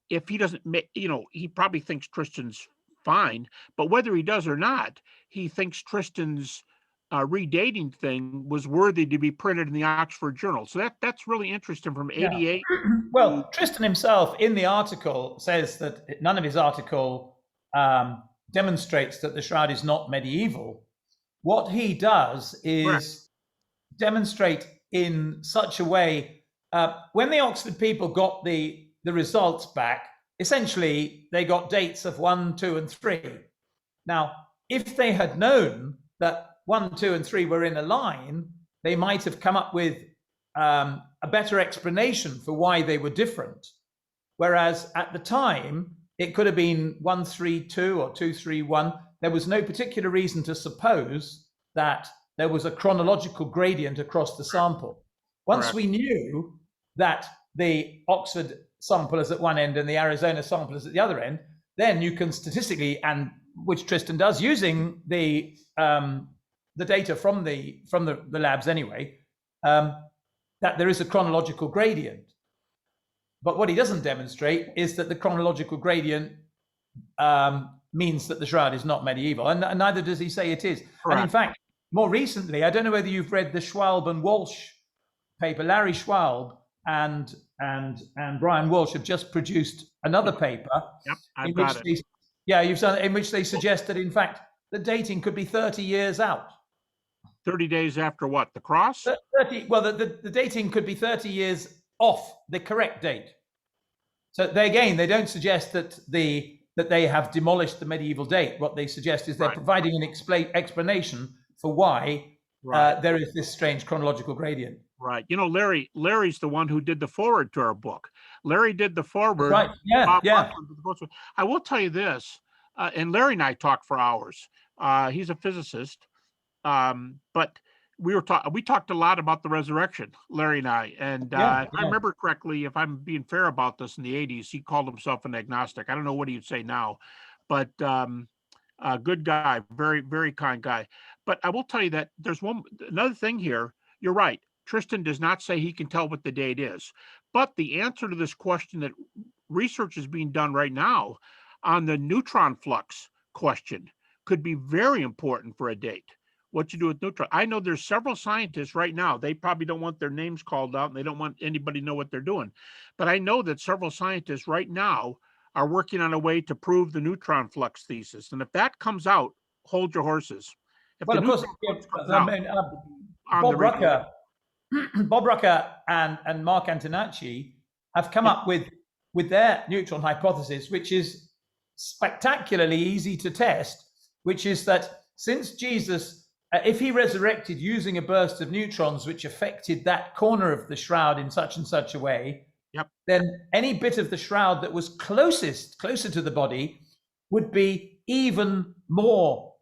if he doesn't, he probably thinks Tristan's fine, but whether he does or not, he thinks Tristan's redating thing was worthy to be printed in the Oxford Journal. So that's really interesting from 88. Well, Tristan himself in the article says that none of his article demonstrates that the shroud is not medieval. What he does is demonstrate in such a way, when the Oxford people got the results back, essentially they got dates of 1, 2, and 3. Now, if they had known that 1, 2, and 3 were in a line, they might have come up with a better explanation for why they were different. Whereas at the time, it could have been 1, 3, 2 or 2, 3, 1. There was no particular reason to suppose that there was a chronological gradient across the sample. Once we knew that the Oxford sample is at one end and the Arizona sample is at the other end, then you can statistically, and which Tristan does using the data from the labs anyway, that there is a chronological gradient. But what he doesn't demonstrate is that the chronological gradient means that the shroud is not medieval, and neither does he say it is. Correct. And in fact, more recently, I don't know whether you've read the Schwalb and Walsh paper. Larry Schwalb and Brian Walsh have just produced another paper. Yep, I've got it. You've done in which they suggest that in fact the dating could be 30 years out. 30 days after what? The cross? 30. Well, the dating could be 30 years off the correct date. So they don't suggest that they have demolished the medieval date. What they suggest is they're providing an explanation for why there is this strange chronological gradient. Right. Larry's the one who did the foreword to our book. Larry did the foreword. Right. Yeah. I will tell you this. and Larry and I talked for hours. He's a physicist, but we talked a lot about the resurrection, Larry and I. And if I remember correctly, if I'm being fair about this, in the 80s, he called himself an agnostic. I don't know what he'd say now, but a good guy, very, very kind guy. But I will tell you that there's another thing here. You're right. Tristan does not say he can tell what the date is, but the answer to this question that research is being done right now on the neutron flux question could be very important for a date. What you do with neutron. I know there's several scientists right now. They probably don't want their names called out and they don't want anybody to know what they're doing. But I know that several scientists right now are working on a way to prove the neutron flux thesis. And if that comes out, hold your horses. Well, of course, Bob Rucker and Mark Antonacci have come up with their neutron hypothesis, which is spectacularly easy to test, which is that since Jesus, if he resurrected using a burst of neutrons which affected that corner of the shroud in such and such a way, then any bit of the shroud that was closer to the body would be even more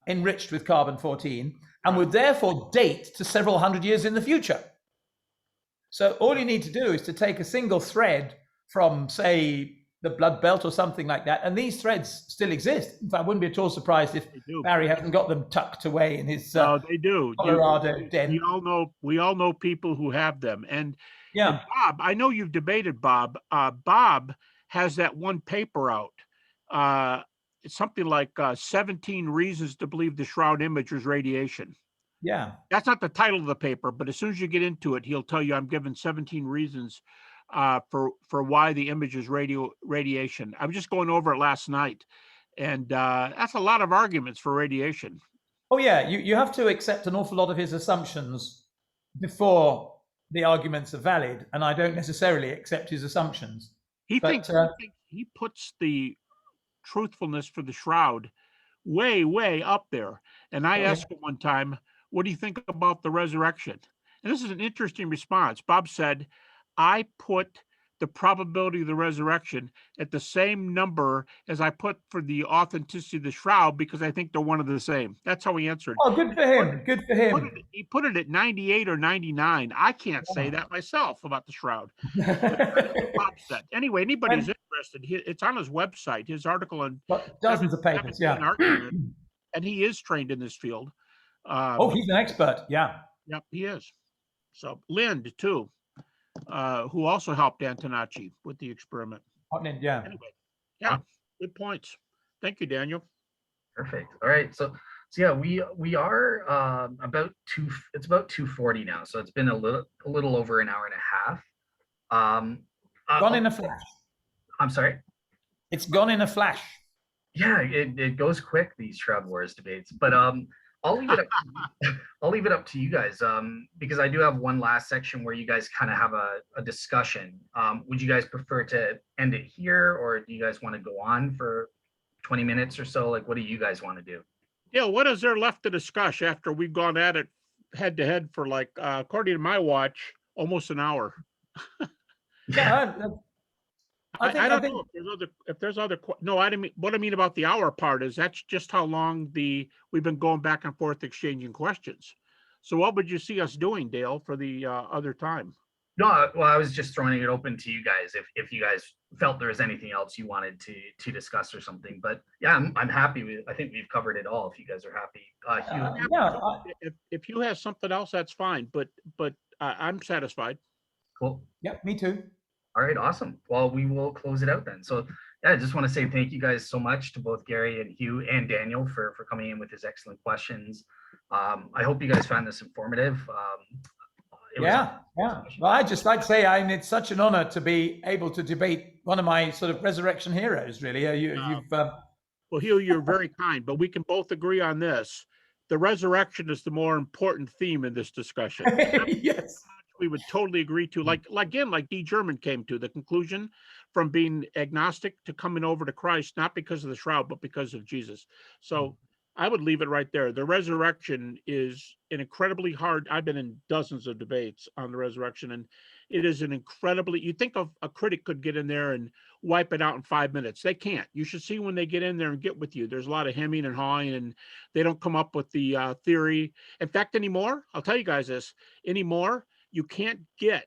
enriched with carbon-14 and would therefore date to several hundred years in the future. So all you need to do is to take a single thread from, say, the blood belt or something like that, and these threads still exist. In fact, I wouldn't be at all surprised if Barry hasn't got them tucked away in his they do. Colorado den. We all know people who have them. And Bob, I know you've debated Bob. Bob has that one paper out. It's something like 17 reasons to believe the shroud image was radiation. Yeah. That's not the title of the paper, but as soon as you get into it, he'll tell you I'm given 17 reasons for why the image is radiation. I was just going over it last night, and that's a lot of arguments for radiation. Oh yeah, you have to accept an awful lot of his assumptions before the arguments are valid, and I don't necessarily accept his assumptions. He thinks he puts the truthfulness for the shroud way up there. And I asked him one time, what do you think about the resurrection? And this is an interesting response. Bob said, I put the probability of the resurrection at the same number as I put for the authenticity of the shroud because I think they're one of the same. That's how he answered. Oh, good for him. Good for him. He put it at 98 or 99. I can't say that myself about the shroud. Bob said. Anyway, anybody who's interested, it's on his website, his article on dozens of papers. And he is trained in this field. He's an expert. Yeah. Yep, he is. So Lind, too. Who also helped Antonacci with the experiment. Anyway, good points. Thank you, Daniel. Perfect. All right, so yeah, we are about 2:40 now, so it's been a little over an hour and a half. Gone in a flash. I'm sorry. It's gone in a flash. Yeah, it goes quick, these Shroud Wars debates, but I'll leave it up to you guys, because I do have one last section where you guys kind of have a discussion. Would you guys prefer to end it here, or do you guys want to go on for 20 minutes or so? Like, what do you guys want to do? Yeah, what is there left to discuss after we've gone at it head to head for, like, according to my watch, almost an hour? I don't know if there's other. No, I didn't mean. What I mean about the hour part is that's just how long we've been going back and forth exchanging questions. So what would you see us doing, Dale, for the other time? No, well, I was just throwing it open to you guys if you guys felt there was anything else you wanted to discuss or something. But yeah, I'm happy with. I think we've covered it all. If you guys are happy, if you have something else, that's fine. But I'm satisfied. Cool. Yeah, me too. All right, awesome. Well, we will close it out then. So yeah, I just want to say thank you guys so much to both Gary and Hugh and Daniel for coming in with his excellent questions. I hope you guys found this informative. Well, I'd just like to say, it's such an honor to be able to debate one of my sort of resurrection heroes, really. Well, Hugh, you're very kind, but we can both agree on this. The resurrection is the more important theme in this discussion. Yes. We would totally agree to, like D. German came to the conclusion from being agnostic to coming over to Christ, not because of the shroud, but because of Jesus. So I would leave it right there. The resurrection is an incredibly hard. I've been in dozens of debates on the resurrection, and it is an incredibly. You think of a critic could get in there and wipe it out in 5 minutes. They can't. You should see when they get in there and get with you. There's a lot of hemming and hawing, and they don't come up with the theory. In fact, anymore, I'll tell you guys this. Anymore, you can't get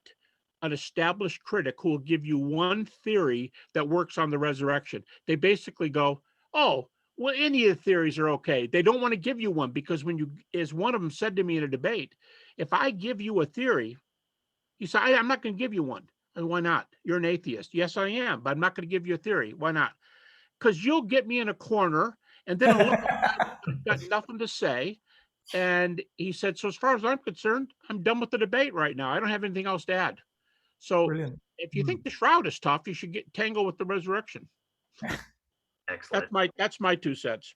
an established critic who will give you one theory that works on the resurrection. They basically go, "Oh, well, any of the theories are okay." They don't want to give you one because when you, as one of them said to me in a debate, if I give you a theory, he said, I'm not going to give you one. And why not? You're an atheist. Yes, I am, but I'm not going to give you a theory. Why not? Because you'll get me in a corner, and then I've got nothing to say. And he said, so as far as I'm concerned, I'm done with the debate right now. I don't have anything else to add. So Brilliant. if you think the Shroud is tough, you should get tangled with the resurrection. Excellent. That's my 2 cents.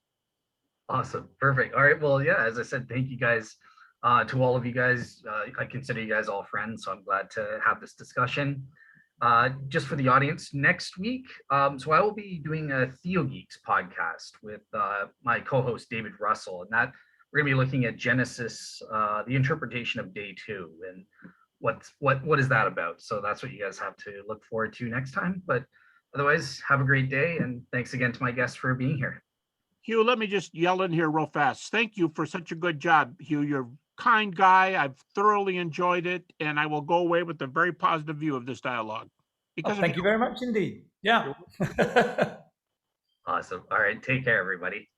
Awesome. Perfect. All right. Well, yeah, as I said, thank you guys to all of you guys. I consider you guys all friends, so I'm glad to have this discussion. Just for the audience, next week, so I will be doing a Theo Geeks podcast with my co-host David Russell, and that we're going to be looking at Genesis, the interpretation of day 2, and what is that about? So that's what you guys have to look forward to next time. But otherwise, have a great day, and thanks again to my guests for being here. Hugh, let me just yell in here real fast. Thank you for such a good job, Hugh. You're a kind guy. I've thoroughly enjoyed it, and I will go away with a very positive view of this dialogue. Because thank you very much indeed. Yeah. Awesome. All right. Take care, everybody.